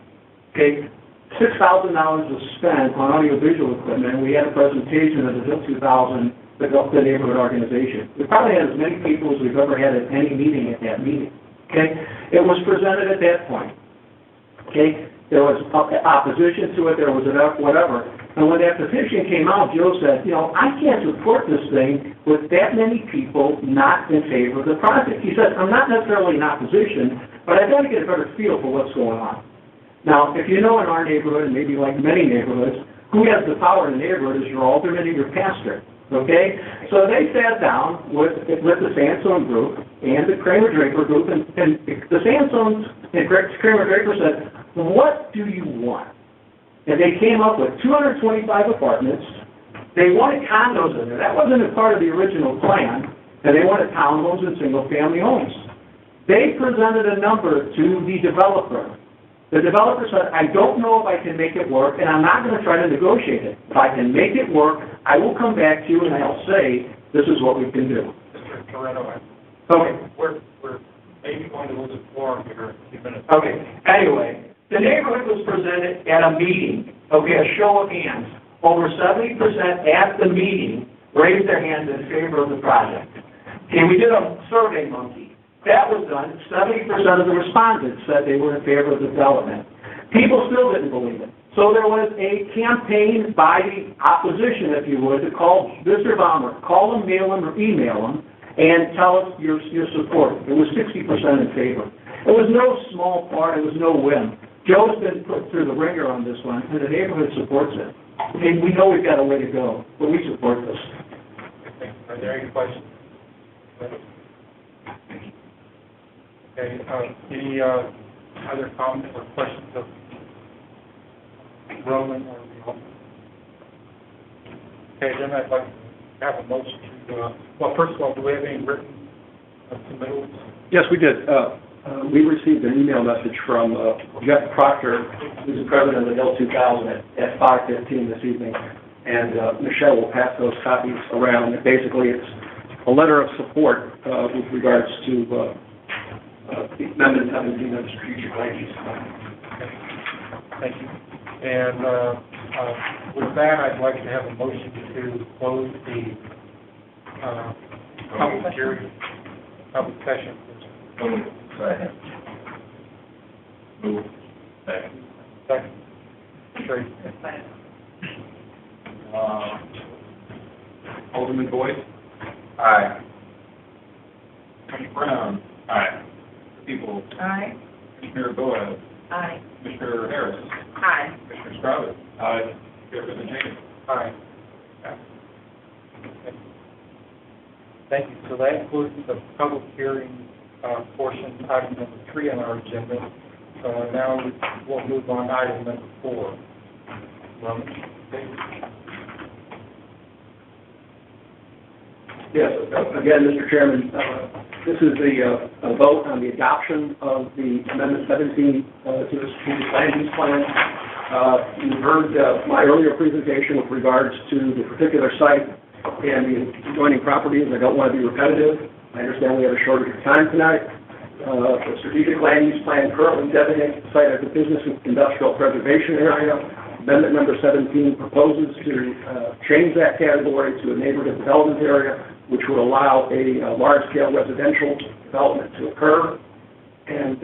Okay? $6,000 was spent on audiovisual equipment, and we had a presentation of the Hill 2000, the neighborhood organization. We probably had as many people as we've ever had at any meeting at that meeting. Okay? It was presented at that point. Okay? There was opposition to it, there was whatever. And when that petition came out, Joe said, I can't support this thing with that many people not in favor of the project. He said, I'm not necessarily in opposition, but I've got to get a better feel for what's going on. Now, if you know in our neighborhood, and maybe like many neighborhoods, who has the power in the neighborhood is your alderman and your pastor, okay? So they sat down with the Sansone group and the Kramer-Draper group, and the Sansones and Kramer-Draper said, what do you want? And they came up with 225 apartments. They wanted condos in there. That wasn't a part of the original plan, and they wanted townhomes and single-family homes. They presented a number to the developer. The developer said, I don't know if I can make it work, and I'm not going to try to negotiate it. If I can make it work, I will come back to you and I'll say, this is what we can do. Mr. Toretto, Okay. we're maybe going to lose a forum here in a few minutes. Okay. Anyway, the neighborhood was presented at a meeting, okay, a show of hands. Over 70% at the meeting raised their hands in favor of the project. Okay, we did a survey monkey. That was done. 70% of the respondents said they were in favor of the development. People still didn't believe it. So there was a campaign by the opposition, if you would, to call Mr. Baumer, call him, mail him, or email him, and tell us your support. It was 60% in favor. It was no small part. It was no whim. Joe's been put through the ringer on this one, and the neighborhood supports it. And we know we've got a way to go, but we support this. Are there any questions? Okay, any other comments or questions of Roland or the author? Okay, then I'd like to have a motion to, well, first of all, do we have any written submittals? Yes, we did. We received an email message from Jeff Proctor, who's the president of the Hill 2000, at 5:15 this evening, and Michelle will pass those copies around. Basically, it's a letter of support with regards to the Amendment 17 of the Strategic Land Use Plan. Thank you. And with that, I'd like to have a motion to close the public hearing, public session. Second. Move. Second. Second. Tracy. Alderman Boyd? Aye. Commissioner Brown? Aye. People? Aye. Commissioner Boyd? Aye. Commissioner Harris? Aye. Commissioner Stroughton? Aye. Chairman Jenkins? Aye. Thank you. So that concludes the public hearing portion, item number 3 on our agenda. So now we'll move on to item number 4. Roman, please. Yes, again, Mr. Chairman, this is the vote on the adoption of the Amendment 17 to the Strategic Land Use Plan. You heard my earlier presentation with regards to the particular site and the adjoining properties. I don't want to be repetitive. I understand we have a shortage of time tonight. The Strategic Land Use Plan currently designates the site as a business and industrial preservation area. Amendment number 17 proposes to change that category to a neighborhood development area, which would allow a large-scale residential development to occur. And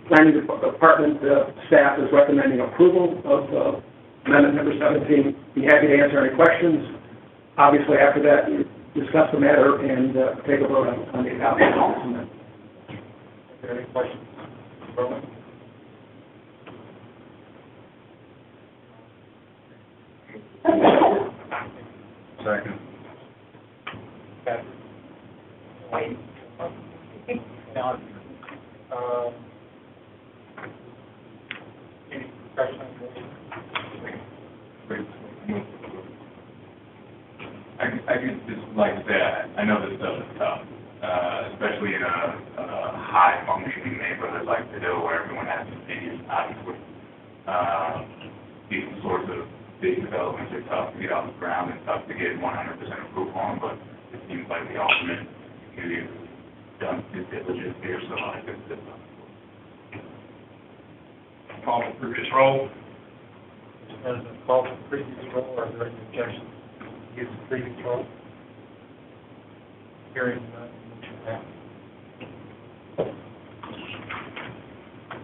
Planning Department staff is recommending approval of Amendment number 17. Be happy to answer any questions. Obviously, after that, we discuss the matter and take a vote on the adoption of this amendment. Are there any questions? Roman? Second. Wait. Any discussion on this? I could just like to say, I know this stuff is tough, especially in a high-functioning neighborhood like Padilla, where everyone has opinions, obviously. These sorts of big developments are tough to get off the ground and tough to get 100% approval on, but it seems like the ultimate community has done due diligence here, so I think this is Call for previous roll. Mr. President, call for previous roll. Are there any objections to use the previous roll? Hearing none, motion passes.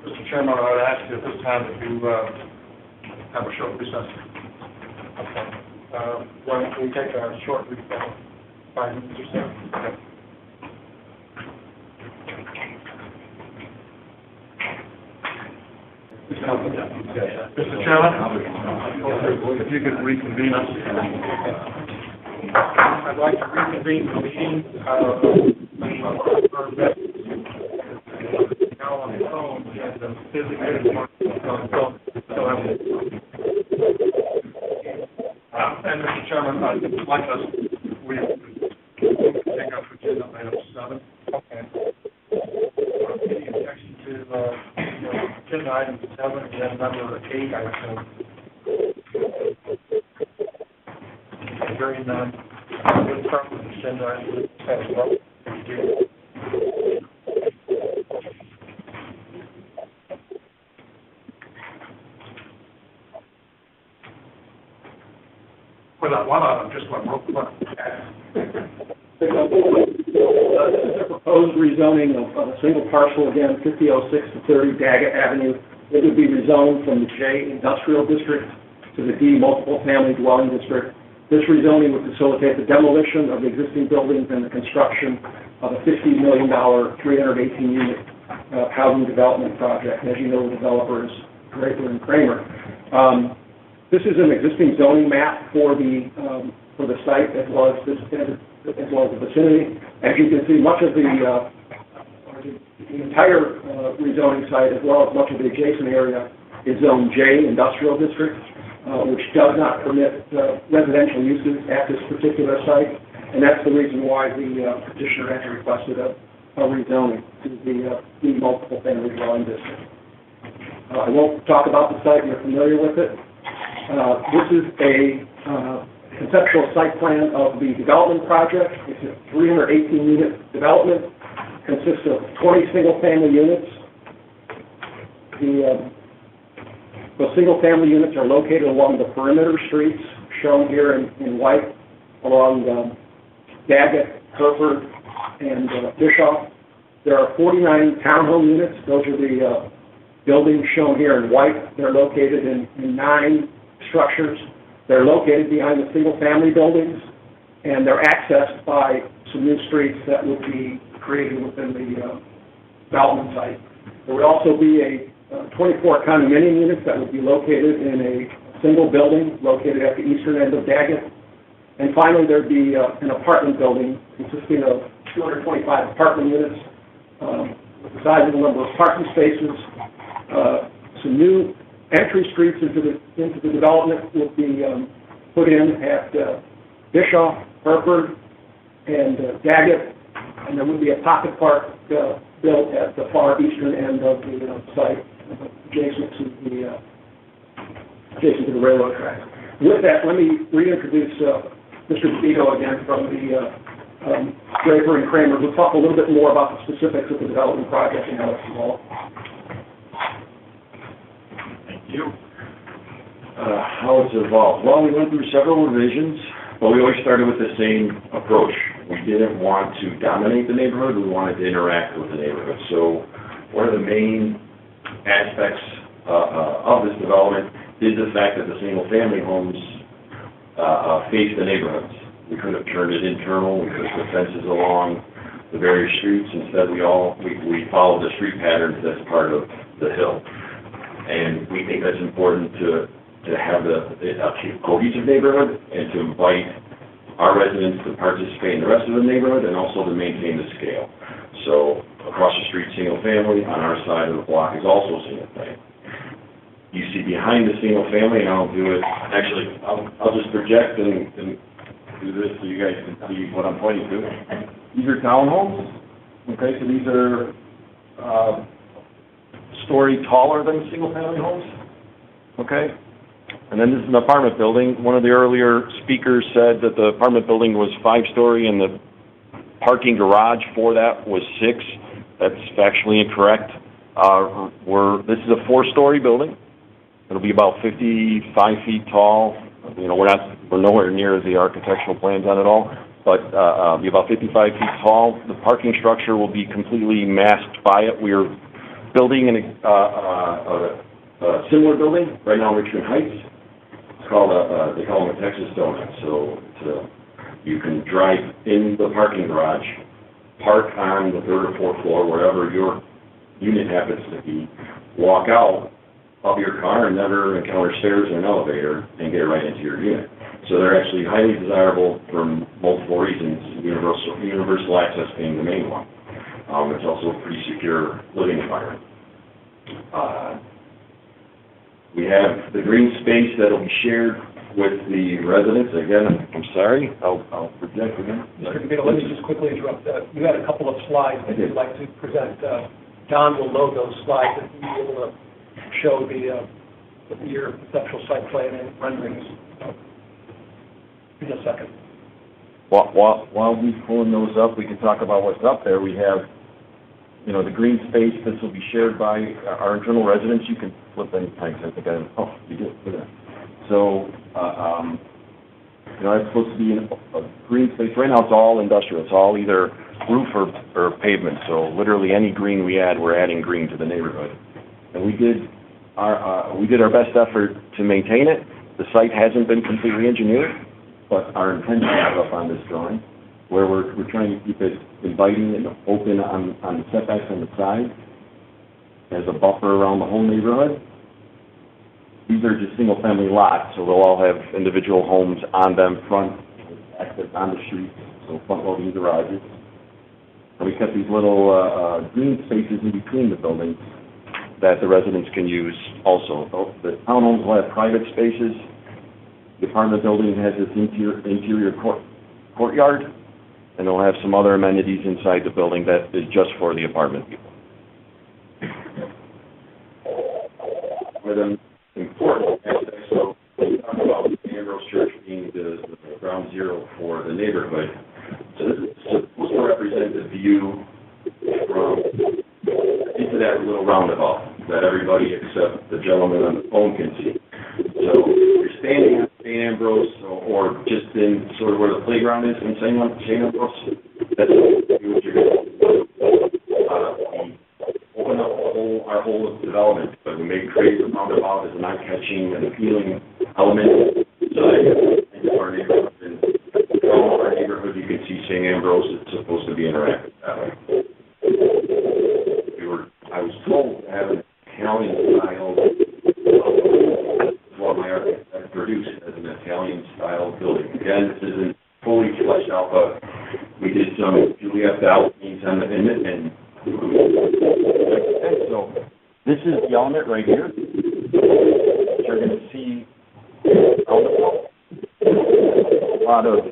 Mr. Chairman, I would ask you at this time if you have a short recess. Why don't we take a short recess, 5 minutes or so? Mr. Chairman, if you could reconvene us. I'd like to reconvene the meeting, now on the phone, and the physically, And Mr. Chairman, I'd like us, we take up agenda item 7. okay. Any objection to, agenda item 7, and then number 8, I assume. Hearing none, we'll start with agenda item 7. Thank you. Well, I want to just one real quick. This is a proposed rezoning of a single parcel, again, 5006 to 30 Daggett Avenue. It would be rezoned from the J Industrial District to the D Multiple Family Dwelling District. This rezoning would facilitate the demolition of the existing buildings and the construction of a $50 million, 318-unit housing development project. As you know, the developer is Draper and Kramer. This is an existing zoning map for the site as well as the vicinity. As you can see, much of the entire rezoning site, as well as much of the adjacent area, is Zone J Industrial District, which does not permit residential uses at this particular site, and that's the reason why the petitioner has requested a rezoning to the multiple family dwelling district. I won't talk about the site; you're familiar with it. This is a conceptual site plan of the development project. It's a 318-unit development, consists of 20 single-family units. The single-family units are located along the perimeter streets, shown here in white, along Daggett, Hereford, and Bischoff. There are 49 townhome units. Those are the buildings shown here in white. They're located in 9 structures. They're located behind the single-family buildings, and they're accessed by some new streets that would be created within the development site. There would also be a 24 condominium units that would be located in a single building located at the eastern end of Daggett. And finally, there'd be an apartment building consisting of 225 apartment units, with a sizable number of parking spaces. Some new entry streets into the development will be put in at Bischoff, Hereford, and Daggett, and there would be a pocket park built at the far eastern end of the site, adjacent to the railroad tracks. With that, let me reintroduce Mr. DeVito again from the Draper and Kramer, who'll talk a little bit more about the specifics of the development project and how it's evolved. How it's evolved? Well, we went through several revisions, but we always started with the same approach. We didn't want to dominate the neighborhood, we wanted to interact with the neighborhood. So one of the main aspects of this development is the fact that the single-family homes face the neighborhoods. We could have turned it internal, we could have put fences along the various streets. Instead, we followed the street patterns that's part of the hill. And we think that's important to have a cohesive neighborhood and to invite our residents to participate in the rest of the neighborhood and also to maintain the scale. So across the street, single family, on our side of the block is also single family. You see behind the single family, and I'll do it, actually, I'll just project and do this so you guys can see what I'm pointing to. These are townhomes, okay, so these are story taller than single-family homes, okay? And then this is an apartment building. One of the earlier speakers said that the apartment building was 5-story and the parking garage for that was 6. That's factually incorrect. This is a 4-story building. It'll be about 55 feet tall. You know, we're nowhere near the architectural plans on it all, but be about 55 feet tall. The parking structure will be completely masked by it. We're building a similar building right now in Richmond Heights. It's called a they call them a Texas donut. So you can drive in the parking garage, park on the third or fourth floor, wherever your unit happens to be, walk out of your car and never encounter stairs or an elevator and get right into your unit. So they're actually highly desirable for multiple reasons, universal access being the main one. It's also a pretty secure living environment. We have the green space that'll be shared with the residents. Again, I'm sorry, I'll project again. Mr. DeVito, let me just quickly interrupt. You had a couple of slides that you'd like to present. Don will load those slides and be able to show your conceptual site plan and renderings in a second. While we're pulling those up, we can talk about what's up there. We have, the green space. This will be shared by our internal residents. You can flip any time. I think you did. Look at that. So, it's supposed to be a green space. Right now, it's all industrial. It's all either roof or pavement. So, literally any green we add, we're adding green to the neighborhood. And we did our best effort to maintain it. The site hasn't been completely engineered, but our intention is up on this drawing, where we're trying to keep it inviting and open on the setbacks on the side as a buffer around the whole neighborhood. These are just single-family lots, so they'll all have individual homes on them, front, access on the street, so front-loading garages. And we kept these little green spaces in between the buildings that the residents can use also. The townhomes will have private spaces. The apartment building has this interior courtyard, and they'll have some other amenities inside the building that is just for the apartment people. With an important aspect, so we talk about Ambrose Church being the ground zero for the neighborhood. So this is supposed to represent the view from into that little roundabout that everybody except the gentleman on the phone can see. So if you're standing at St. Ambrose or just in sort of where the playground is in St. Ambrose, that's what you're going to do. We open up our whole development, but we may create the roundabout as an eye-catching and appealing element. So that our neighborhood, and from our neighborhood, you can see St. Ambrose. It's supposed to be interactive that way. I was told to have an Italian-style, what my architect produced as an Italian-style building. Again, this isn't fully fleshed out, but we did some Juliet balconies on the end, and so this is the element right here. You're going to see a lot of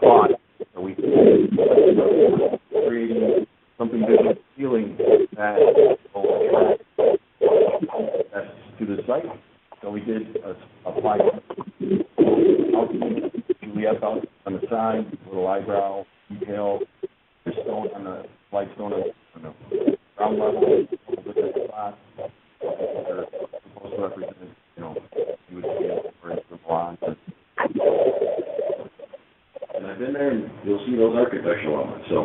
thought. So we creating something visual appealing that will attract guests to the site. So we did apply Juliet on the side, little eyebrow detail, the stone on the light stone on the ground level, with the spots. They're supposed to represent, you would see it for the blonde. And I've been there, and you'll see those architectural elements. So.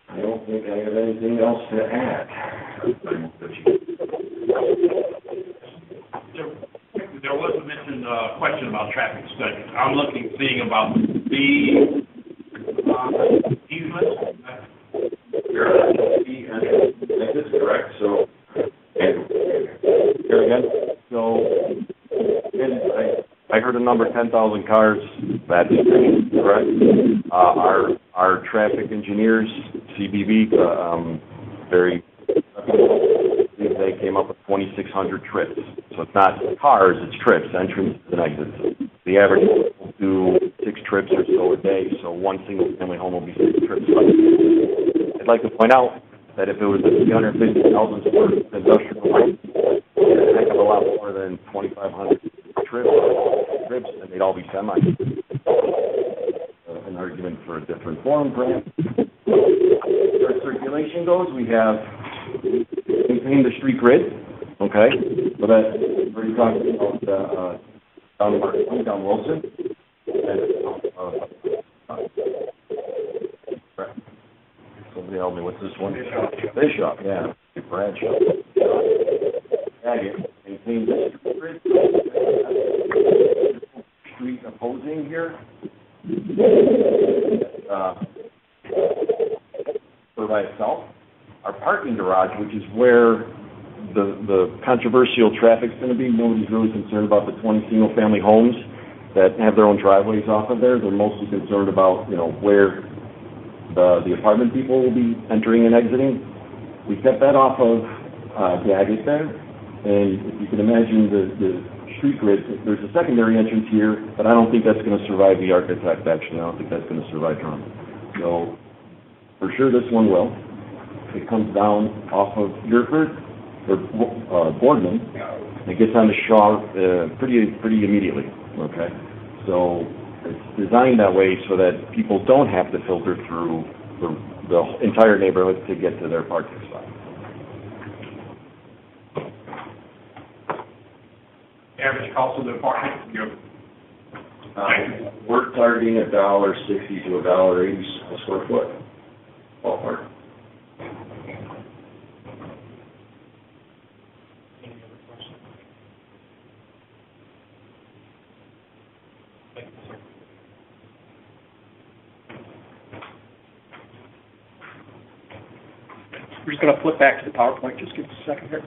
I don't think I have anything else to add. There was a mentioned question about traffic studies. I'm seeing about the easement. That's correct. So, Here again. So, I heard a number 10,000 cars. That's correct. Our traffic engineers, CBB, very they came up with 2,600 trips. So it's not cars, it's trips, entrances and exits. The average will do 6 trips or so a day, so one single family home will be 6 trips. I'd like to point out that if it was a 350,000 square foot industrial home, it's a heck of a lot more than 2,500 trips, and they'd all be semi. An argument for a different form, perhaps. As far as circulation goes, we have maintained the street grid, okay? So that's where you're talking about down Wilson. Somebody help me, what's this one? Bishop, yeah. Bradshaw. seeing here, for by itself. Our parking garage, which is where the controversial traffic's gonna be, nobody's really concerned about the 20 single-family homes that have their own driveways off of there. They're mostly concerned about, where the apartment people will be entering and exiting. We kept that off of Daggett there, and if you can imagine the street grid, there's a secondary entrance here, but I don't think that's gonna survive the architect, actually. I don't think that's gonna survive Trump. So, for sure this one will. It comes down off of Guerford, or Boardman, and it gets onto Shaw pretty immediately, okay? So it's designed that way so that people don't have to filter through the entire neighborhood to get to their parking spot. Average cost of the apartment, We're targeting $1.60 to $1.80 a square foot, ballpark. Any other questions? Thank you, sir. We're just going to flip back to the PowerPoint, just give us a second here.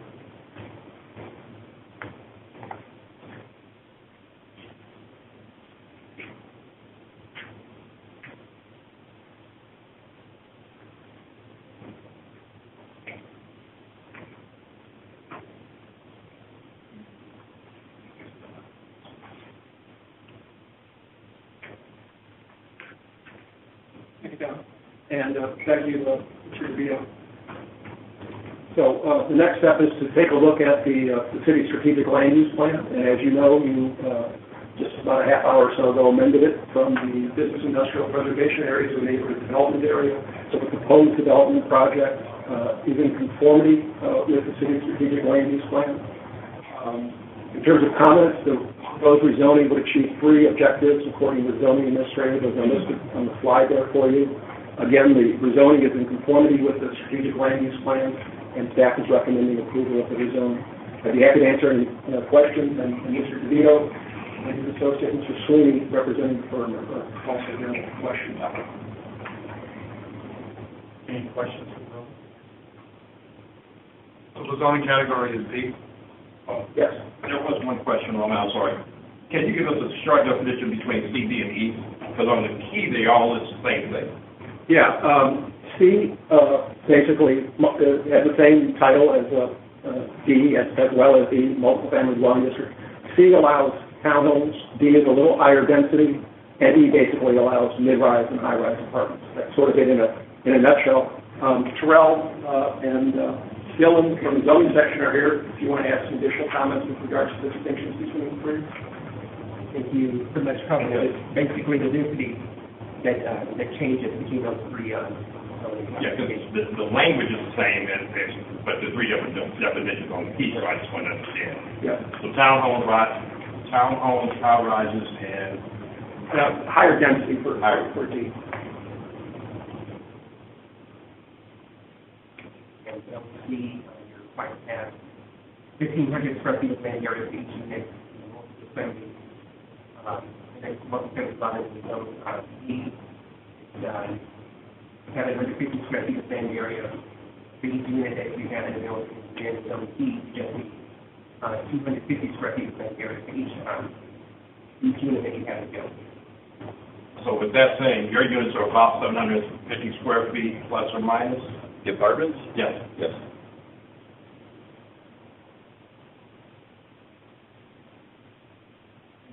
And thank you, Mr. DeVito. So the next step is to take a look at the city's strategic land use plan. And as you know, you just about a half hour or so ago amended it from the business industrial preservation area to a neighborhood development area. So the proposed development project is in conformity with the city's strategic land use plan. In terms of comments, the proposed rezoning would achieve 3 objectives according to the zoning administrator. Those are listed on the slide there for you. Again, the rezoning is in conformity with the strategic land use plan, and staff is recommending approval of the rezoning. I'd be happy to answer any questions, and Mr. DeVito and his associate, Mr. Sweeney, representing the firm, are also here with questions. Any questions from those? So the zoning category is D? Yes. There was one question, Roman, I'm sorry. Can you give us a short definition between C, D, and E? Because on the key, they all list the same thing. Yeah, C basically has the same title as D, as well as the multifamily dwelling district. C allows townhomes, D is a little higher density, and E basically allows mid-rise and high-rise apartments. That's sort of it in a nutshell. Terrell and Dylan from the zoning section are here if you want to add some additional comments with regards to the distinctions between the 3. I think you pretty much covered it. Basically, the density that changes between those 3. Yeah, because the language is the same, but the 3 different definitions on the key, so I just want to understand. Yeah. So townhomes, high rises, and higher density for D. See, your required has 1,500 square feet of land area for each unit, multi-family, and then multi-family dwelling with those D. 750 square feet of land area for each unit that you have in the building, and zone E, just 250 square feet of land area for each unit that you have in the building. so with that saying, your units are about 750 square feet plus or minus? The apartments? Yes. Yes.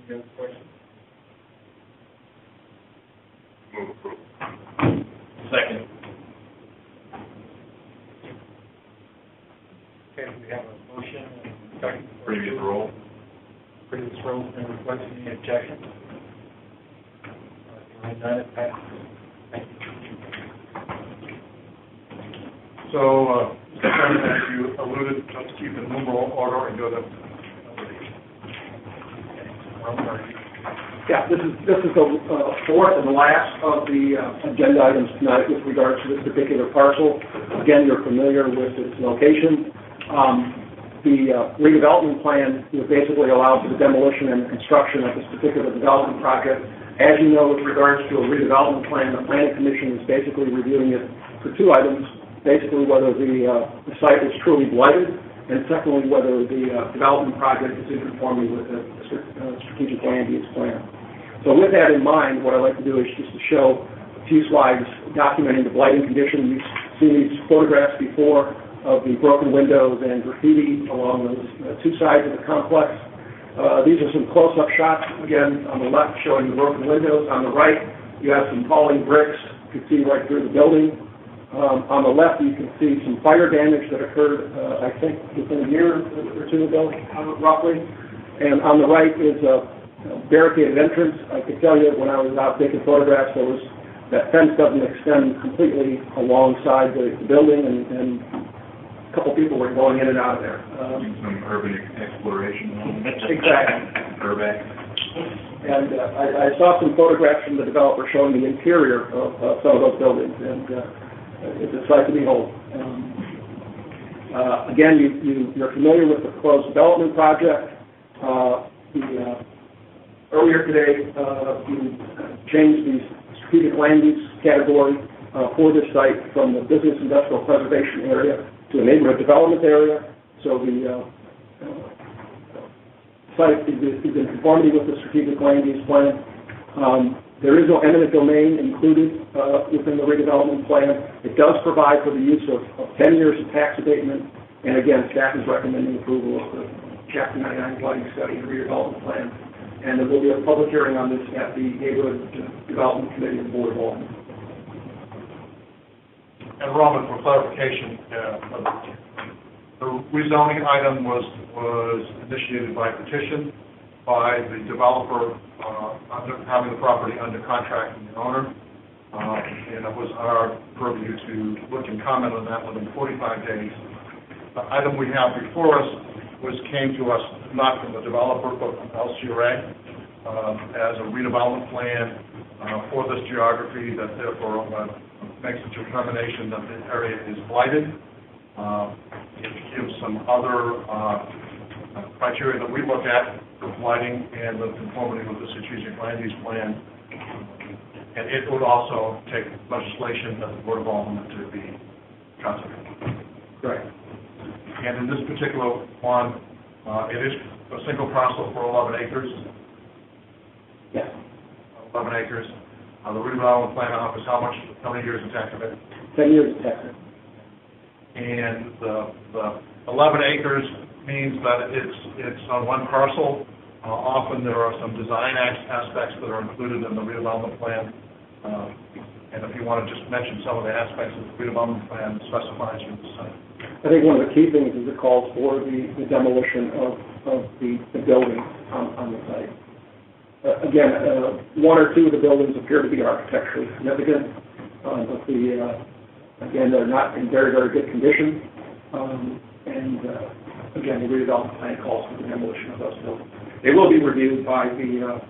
Any other questions? Move approval. Second. Okay, we have a motion and second. Previous rule. Previous rule, and requesting any objections? Hearing none, it passes. Thank you. So, Mr. Chairman, as you alluded, let's keep in numeral order and go to number D. Yeah, this is the fourth and last of the agenda items tonight with regards to this particular parcel. Again, you're familiar with its location. The redevelopment plan basically allows for the demolition and construction of this particular development project. As you know, with regards to a redevelopment plan, the planning commission is basically reviewing it for two items. Basically, whether the site is truly blighted, and secondly, whether the development project is in conformity with the strategic land use plan. So with that in mind, what I'd like to do is just to show a few slides documenting the blighting condition. You've seen these photographs before of the broken windows and graffiti along those two sides of the complex. These are some close-up shots, again, on the left showing the broken windows. On the right, you have some falling bricks. You can see right through the building. On the left, you can see some fire damage that occurred, I think, within a year or two ago, roughly. And on the right is a barricaded entrance. I can tell you, when I was out taking photographs, that fence doesn't extend completely alongside the building, and a couple people were going in and out of there. Some urban exploration. Exactly. Urban. And I saw some photographs from the developer showing the interior of some of those buildings, and it's a sight to behold. Again, you're familiar with the proposed development project. Earlier today, you changed the strategic land use category for this site from the business industrial preservation area to a neighborhood development area. So the site is in conformity with the strategic land use plan. There is no eminent domain included within the redevelopment plan. It does provide for the use of 10 years of tax abatement, and again, staff is recommending approval of the Chapter 99 blighting study and redevelopment plan. And there will be a public hearing on this at the Neighborhood Development Committee of the Board of Aldermen. And Robin, for clarification, the rezoning item was initiated by petition by the developer having the property under contract from the owner. And it was our purview to look and comment on that within 45 days. The item we have before us came to us not from the developer, but from LCRA as a redevelopment plan for this geography that therefore makes a determination that the area is blighted. It gives some other criteria that we look at for blighting and the conformity with the strategic land use plan. And it would also take legislation that the Board of Aldermen to be considered. Correct. And in this particular one, it is a single parcel for 11 acres. Yes. 11 acres. The redevelopment plan offers how many years of tax abatement? 10 years of tax abatement. And the 11 acres means that it's on one parcel. Often there are some design aspects that are included in the redevelopment plan. And if you want to just mention some of the aspects of the redevelopment plan specifies for the site. I think one of the key things is it calls for the demolition of the building on the site. Again, one or two of the buildings appear to be architecturally significant, but again, they're not in very, very good condition. Again, the redevelopment plan calls for the demolition of those buildings. They will be reviewed by the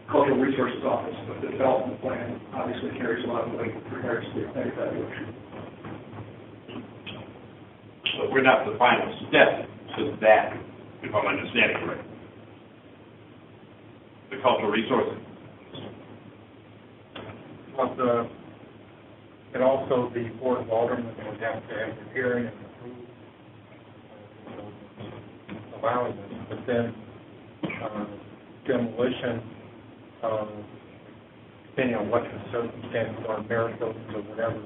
Cultural Resources Office, but the development plan obviously carries a lot of weight with regards to the evaluation. So we're not the final step to that, if I'm understanding correctly. The cultural resources. But and also the Board of Aldermen would have to have a hearing and approve allowing this, but then demolition, depending on what the circumstances are, merit buildings or whatever,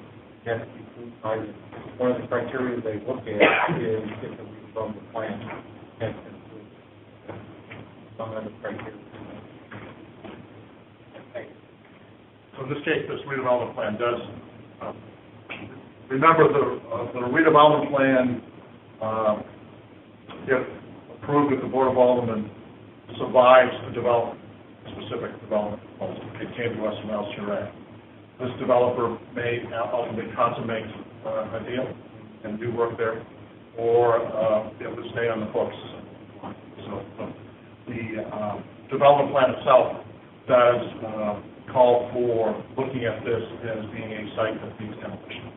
has to be approved by the, one of the criteria they look at is if the redevelopment plan has been approved. Some other criteria. So in this case, this redevelopment plan does, remember the redevelopment plan, if approved at the Board of Aldermen, survives the development, specific development proposal. It came to us from LCRA. This developer may ultimately consummate a deal and do work there, or it would stay on the books. So the development plan itself does call for looking at this as being a site that needs demolition.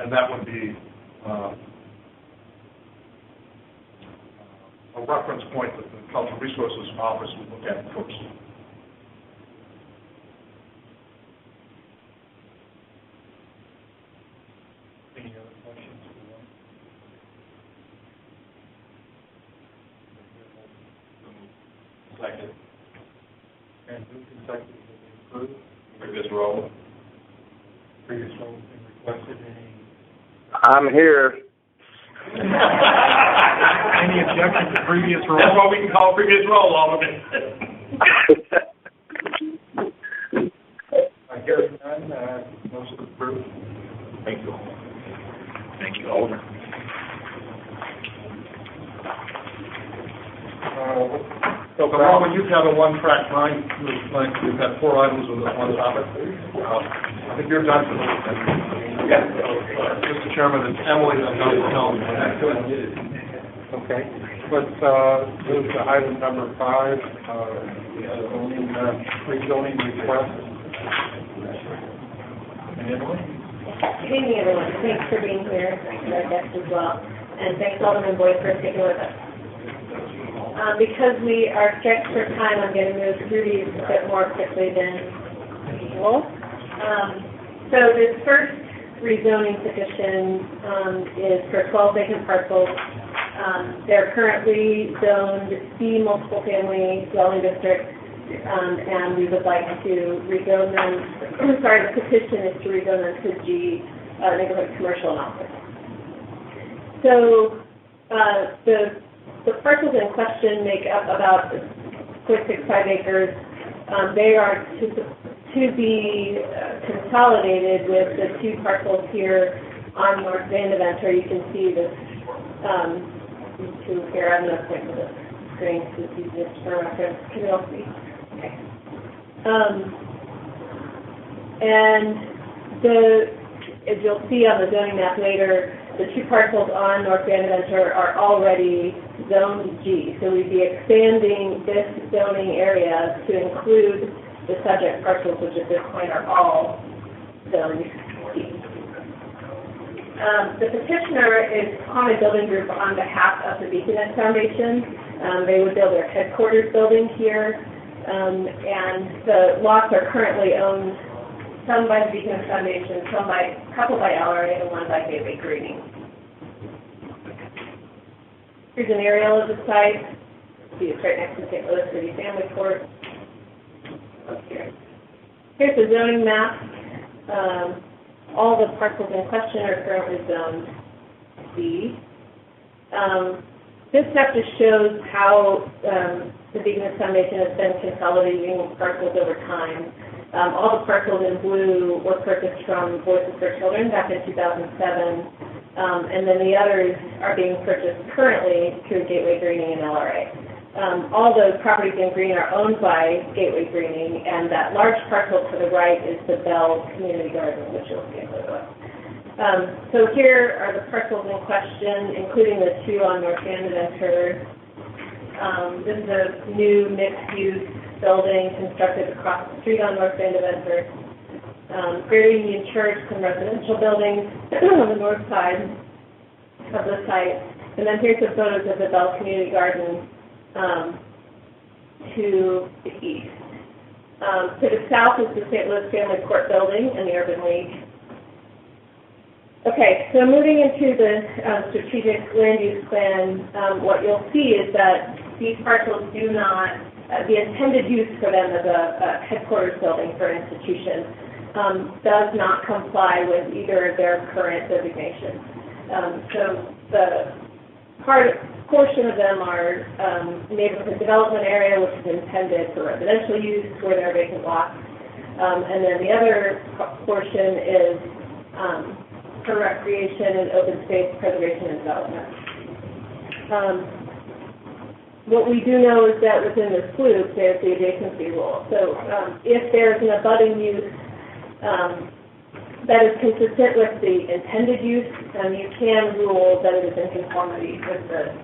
And that would be a a reference point that the Cultural Resources Office would look at first. Any other questions for one? Second. And moved and seconded that we approve. Previous roll. Previous roll has been requested. I'm here. Any objection to previous roll? That's what we can call previous roll, Alderman. Hearing none, motion approved. Thank you. Thank you, Alderman. So, Norman, you've had a one-track mind, you've had 4 items with one topic. I think you're done for the week. Mr. Chairman, it's Emily that knows the helm. Okay, let's move to item number 5, rezoning request. Emily? Good evening, everyone. Thanks for being here, thanks to our guests as well, and thanks Alderman Boyd for sticking with us. Because we are stretched for time, I'm going to move through these a bit more quickly than usual. So this first rezoning petition is for 12 vacant parcels. They're currently zoned C multiple family dwelling district, and we would like to rezone them. Sorry, the petition is to rezone them to G neighborhood commercial and office. So the parcels in question make up about 0.65 acres. They are to be consolidated with the 2 parcels here on North Vandeventer. You can see this, these 2 here. I'm going to point to the screen to see this for reference. Can you all see? Okay. As you'll see on the zoning map later, the 2 parcels on North Vandeventer are already zoned G, so we'd be expanding this zoning area to include the subject parcels, which at this point are all zoned G. The petitioner is Common Building Group on behalf of the Beaconess Foundation. They would build their headquarters building here, and the lots are currently owned, some by the Beaconess Foundation, a couple by LRA, and one by Gateway Greening. Here's an aerial of the site. See, it's right next to St. Louis City Family Court. Up here. Here's the zoning map. All the parcels in question are currently zoned C. This map just shows how the Beaconess Foundation has been consolidating parcels over time. All the parcels in blue were purchased from Voices for Children back in 2007. And then the others are being purchased currently through Gateway Greening and LRA. All those properties in green are owned by Gateway Greening, and that large parcel to the right is the Bell Community Garden, which you'll see in a little bit. So here are the parcels in question, including the 2 on North Vandeventer. This is a new mixed-use building constructed across the street on North Vandeventer. Greater Union Church, some residential buildings on the north side of the site. And then here's some photos of the Bell Community Garden to the east. To the south is the St. Louis Family Court building and the Urban League. Okay, so moving into the strategic land use plan, what you'll see is that these parcels do not, the intended use for them as a headquarters building for an institution does not comply with either of their current designations. So the portion of them are neighborhood development area, which is intended for residential use where there are vacant lots. And then the other portion is for recreation and open space preservation and development. What we do know is that within this loop, there's the adjacency rule. So if there's an abutting use that is consistent with the intended use, you can rule that it is in conformity with the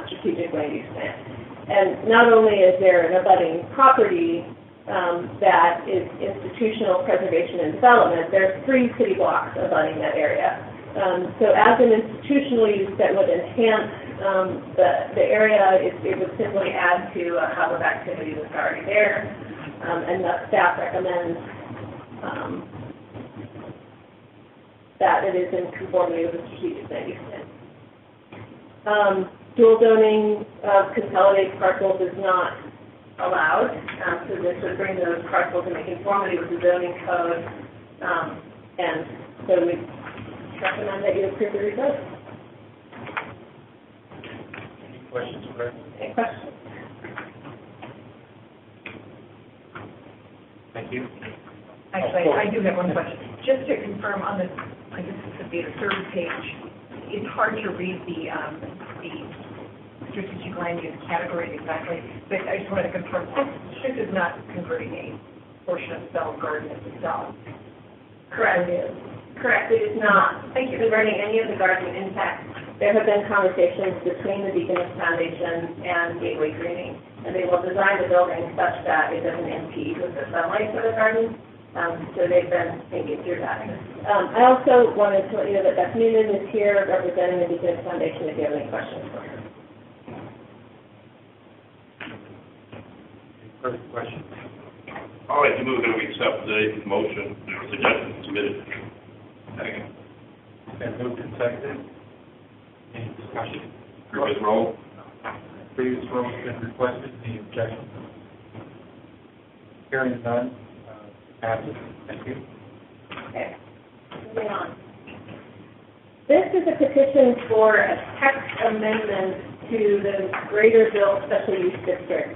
strategic land use plan. And not only is there an abutting property that is institutional preservation and development, there are 3 city blocks abutting that area. So as an institutional use that would enhance The area, it would simply add to a hub of activity that's already there, and thus staff recommends that it is in conformity with the strategic land use plan. Dual zoning of consolidated parcels is not allowed, so this would bring those parcels into conformity with the zoning code, and so we recommend that you approve the result. Any questions, Greg? Any questions? Thank you. Actually, I do have one question. Just to confirm on the, I guess this would be the third page, it's hard to read the strategic land use categories exactly, but I just wanted to confirm, this is not converting a portion of Bell Garden itself. Correct. Correct, it is not converting any of the garden impact. There have been conversations between the Deaconess Foundation and Gateway Greening, and they will design the building such that it doesn't impede with the sunlight for the garden. So they've been thinking through that. I also wanted to let you know that Beth Noonan is here representing the Deaconess Foundation if you have any questions for her. Further questions? All right, to move that we accept the motion or suggestion submitted. Second. Been moved and seconded. Any discussion? Previous roll. Previous roll has been requested. Any objection? Hearing none, passes. Thank you. Okay, moving on. This is a petition for a text amendment to the Greater Bill Special Use District,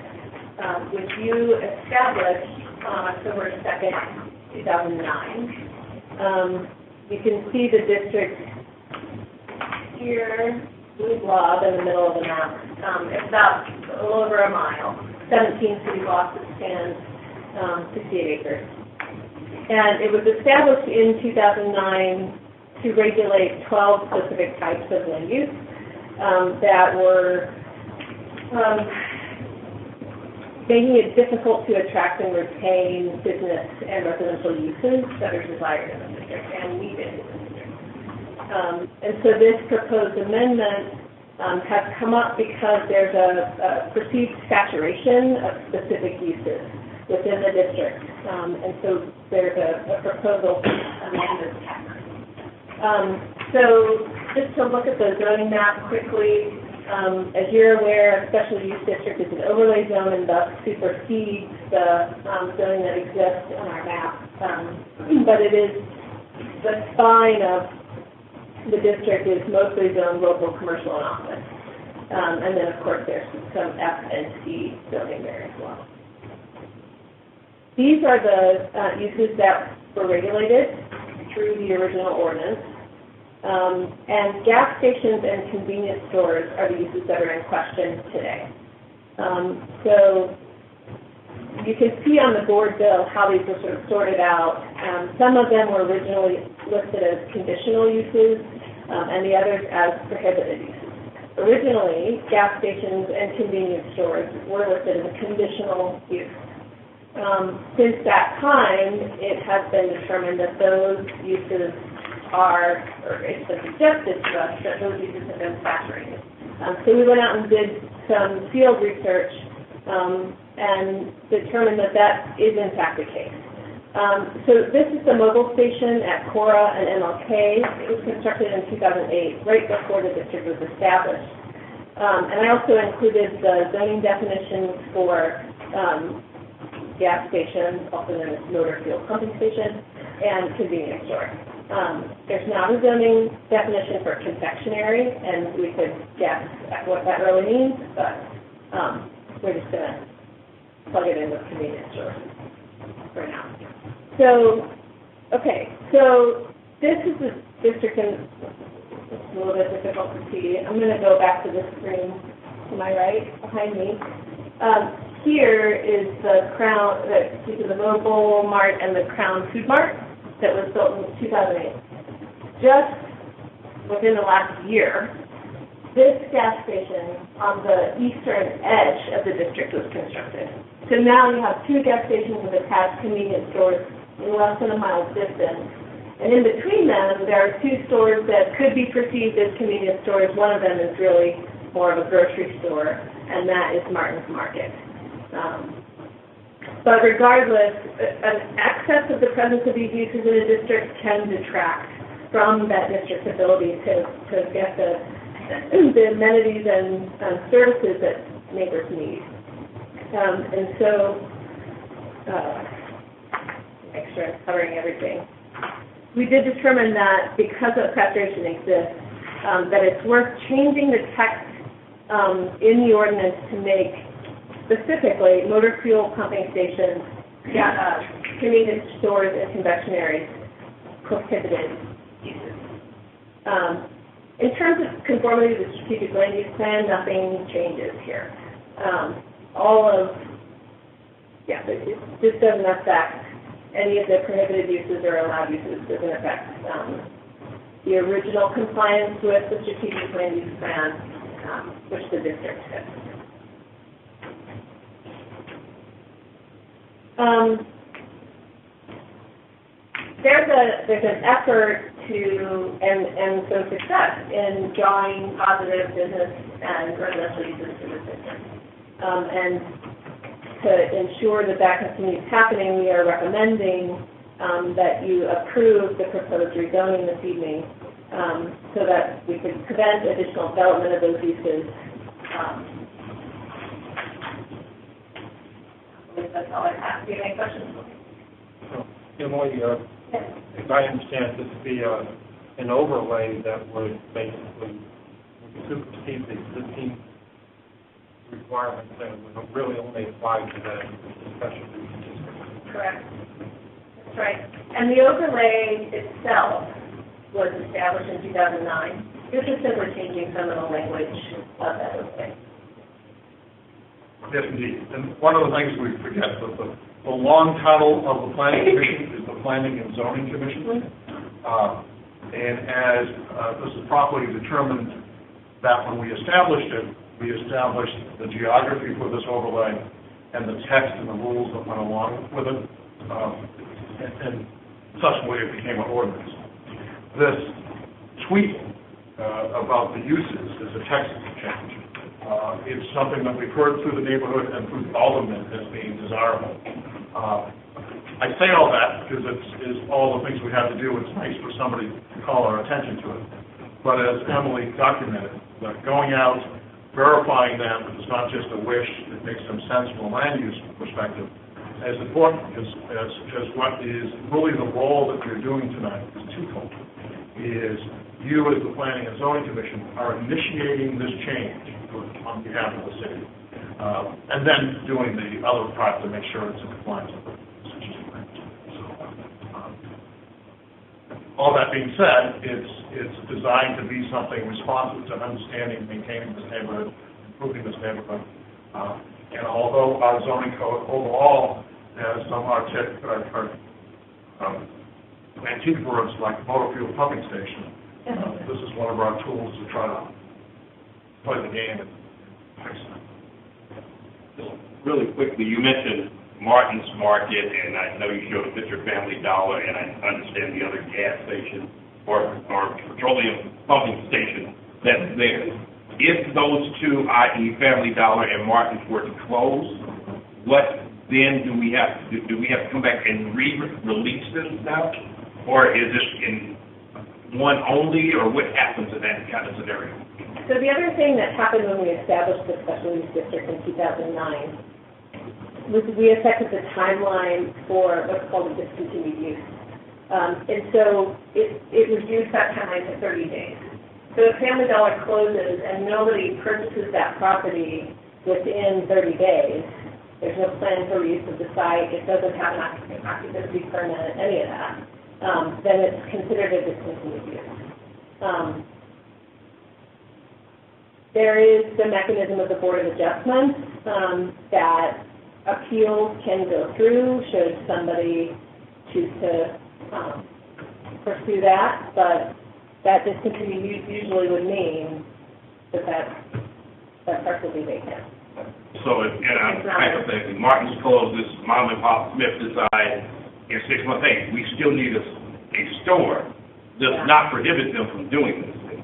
which you established on October 2nd, 2009. You can see the district here, blue blob in the middle of the map. It's about a little over a mile, 17 city blocks that span 68 acres. And it was established in 2009 to regulate 12 specific types of land use that were making it difficult to attract and retain business and residential uses that are desired in the district and needed in the district. And so this proposed amendment has come up because there's a perceived saturation of specific uses within the district. And so there's a proposal to amend this text. So just to look at the zoning map quickly, as you're aware, a special use district is an overlay zone and thus supersedes the zoning that exists on our map. But it is, the spine of the district is mostly zoned local, commercial, and office. And then, of course, there's some F and C zoning there as well. These are the uses that were regulated through the original ordinance. And gas stations and convenience stores are the uses that are in question today. So you can see on the board bill how these were sort of sorted out. Some of them were originally listed as conditional uses, and the others as prohibited uses. Originally, gas stations and convenience stores were listed as a conditional use. Since that time, it has been determined that those uses are, or it's been suggested to us that those uses have been saturated. So we went out and did some field research and determined that that is in fact the case. So this is the mobile station at Cora and MLK. It was constructed in 2008, right before the district was established. And I also included the zoning definitions for gas stations, also known as motor fuel pumping station, and convenience store. There's not a zoning definition for confectionery, and we could guess at what that really means, but we're just going to plug it in with convenience store for now. So, okay, so this is the district, and it's a little bit difficult to see. I'm going to go back to the screen to my right, behind me. Here is the Crown, these are the Mobile Mart and the Crown Food Mart that was built in 2008. Just within the last year, this gas station on the eastern edge of the district was constructed. So now you have two gas stations with attached convenience stores in less than a mile distance. And in between them, there are two stores that could be perceived as convenience stores. One of them is really more of a grocery store, and that is Martin's Market. But regardless, an excess of the presence of these uses in a district can detract from that district's ability to get the amenities and services that neighbors need. And so, make sure I'm covering everything. We did determine that because that separation exists, that it's worth changing the text in the ordinance to make specifically motor fuel pumping stations, convenience stores, and confectionaries prohibited uses. In terms of conformity to the strategic land use plan, nothing changes here. This doesn't affect any of the prohibited uses or allowed uses. Doesn't affect the original compliance with the strategic land use plan, which the district has. There's an effort to, and some success in drawing positive business and residential uses to the system. And to ensure that that continues happening, we are recommending that you approve the proposed rezoning this evening so that we can prevent additional development of those uses. That's all I have. Do you have any questions? Emily, as I understand, this would be an overlay that would basically supersede the existing requirements that would really only apply to the special use district. Correct. That's right. And the overlay itself was established in 2009. This is simply changing some of the language of that overlay. Yes, indeed. And one of the things we forget, the long title of the Planning Commission is the Planning and Zoning Commission. And as this is properly determined that when we established it, we established the geography for this overlay and the text and the rules that went along with it. And such a way it became an ordinance. This tweak about the uses is a text change. It's something that we've heard through the neighborhood and through Alderman as being desirable. I say all that because it's all the things we have to do. It's nice for somebody to call our attention to it. But as Emily documented, that going out, verifying them, it's not just a wish, it makes some sense from a land use perspective, is important because as what is really the role that we're doing tonight is twofold. Is you as the Planning and Zoning Commission are initiating this change on behalf of the city, and then doing the other part to make sure it's in compliance with the strategic plan. So, all that being said, it's designed to be something responsive to understanding, maintaining this neighborhood, improving this neighborhood. And although our zoning code overall has some antique words like motor fuel pumping station, this is one of our tools to try to play the game and fix it. Really quickly, you mentioned Martin's Market, and I know you showed a picture of Family Dollar, and I understand the other gas station or petroleum pumping station that's there. If those two, i.e. Family Dollar and Martin's, were to close, what then do we have to do? Do we have to come back and re-release them now? Or is it in one only, or what happens in that kind of scenario? So the other thing that happened when we established the special use district in 2009 was we affected the timeline for what's called a discontinued use. And so it reduced that timeline to 30 days. So if Family Dollar closes and nobody purchases that property within 30 days, there's no plan for use of the site, it doesn't have an occupancy permit, any of that, then it's considered a discontinued use. There is the mechanism of the Board of Adjustment that appeals can go through should somebody choose to pursue that, but that discontinued use usually would mean that parcel will be vacant. So, hypothetically, Martin's closes, Mom and Pop Smith decide in 6 months, hey, we still need a store, does not prohibit them from doing this thing.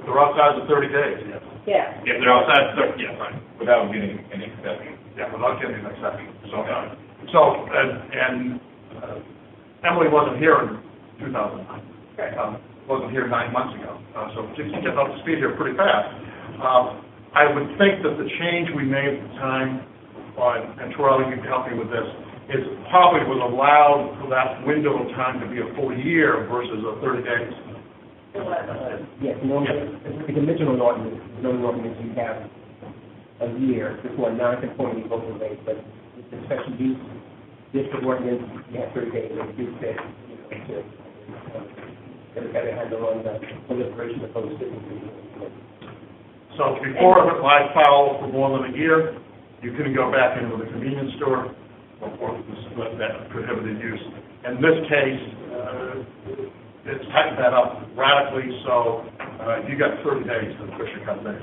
They're outside the 30 days, yes. Yeah. If they're outside, yeah, fine. Without getting an exception. Yeah, without getting an exception. And Emily wasn't here in 2009. Wasn't here 9 months ago. So just getting up to speed here pretty fast. I would think that the change we made at the time, and Torrell, you can help me with this, is probably was allowed for that window of time to be a full year versus a 30 days. Yes, normally, the conventional ordinance, zoning ordinance, you have a year before non-conforming local rate, but with the special use district ordinance, you have 30 days, and you said, to get a better handle on the proliferation of those businesses. So before it lies foul for more than a year, you couldn't go back into the convenience store or split that prohibited use. In this case, it's tightened that up radically, so you got 30 days to push your cut there.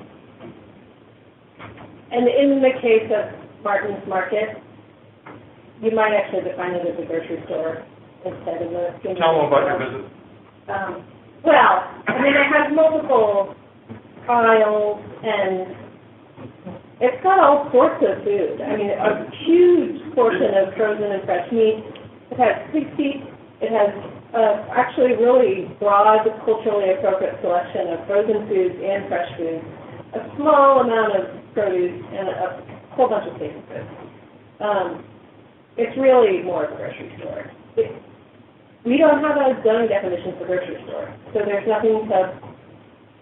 And in the case of Martin's Market, you might actually define it as a grocery store instead of a... Tell them about your visit. Well, I mean, it has multiple aisles, and it's got all sorts of food. I mean, a huge portion of frozen and fresh meat. It has pig feet. It has actually really broad, culturally appropriate selection of frozen foods and fresh foods, a small amount of produce, and a whole bunch of staple foods. It's really more of a grocery store. We don't have a zoning definition for grocery store, so there's nothing to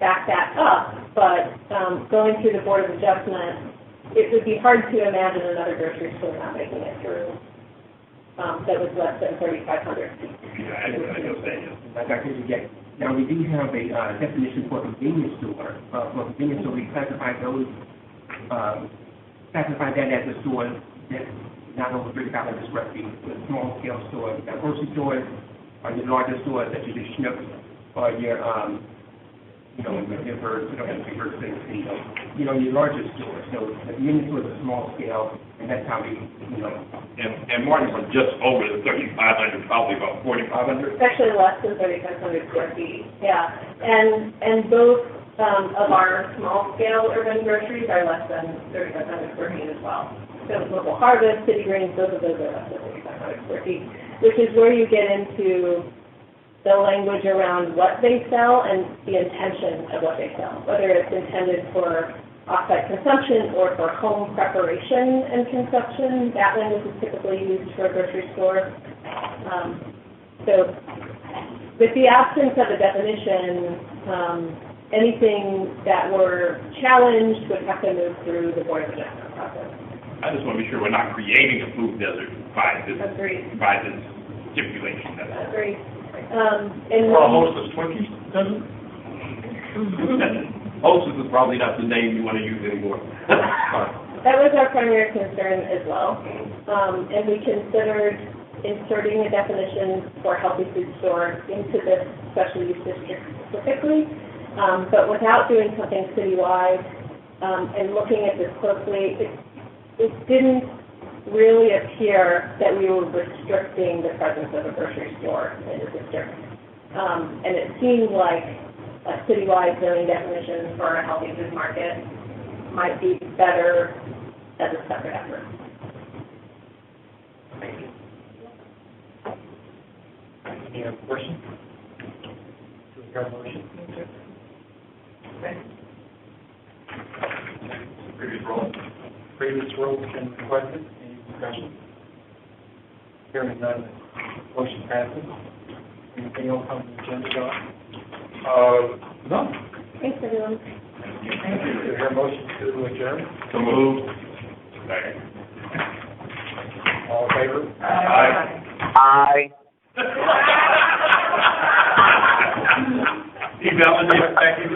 back that up, but going through the Board of Adjustment, it would be hard to imagine another grocery store not making it through that was less than 3,500 feet. Like I said, again, now we do have a definition for convenience store. For convenience store, we classify those, classify that as a store that's not over 3,500 square feet. The small scale stores, the grocery stores, or your larger stores that you do Schnucks, or your, your birds, you don't have to be birds things, your larger stores. So the convenience store is a small scale, and that's how we, And Martin was just over the 3,500, probably about 4,500. It's actually less than 3,500 square feet, yeah. And both of our small-scale urban groceries are less than 3,500 square feet as well. So Local Harvest, City Greens, both of those are less than 3,500 square feet, which is where you get into the language around what they sell and the intention of what they sell, whether it's intended for off-site consumption or for home preparation and consumption. That language is typically used for a grocery store. So with the absence of a definition, anything that were challenged would have to move through the Board of Adjustment process. I just want to be sure we're not creating a food desert by this stipulation. Agreed. Or a Hostess Twinkies, doesn't? Hostess is probably not the name you want to use anymore. That was our primary concern as well. And we considered inserting a definition for healthy food store into this special use district specifically, but without doing something citywide and looking at this closely, it didn't really appear that we were restricting the presence of a grocery store in the district. And it seemed like a citywide zoning definition for a healthy food market might be better as a separate effort. Thank you. Any other questions? Do we have a motion? Previous role can be requested. Any discussion? Hearing none, motion passes. Anything else on the agenda, John? No. Thanks, everyone. Is there a motion to adjourn? So moved. All in favor? Aye. Steve Allen, thank you.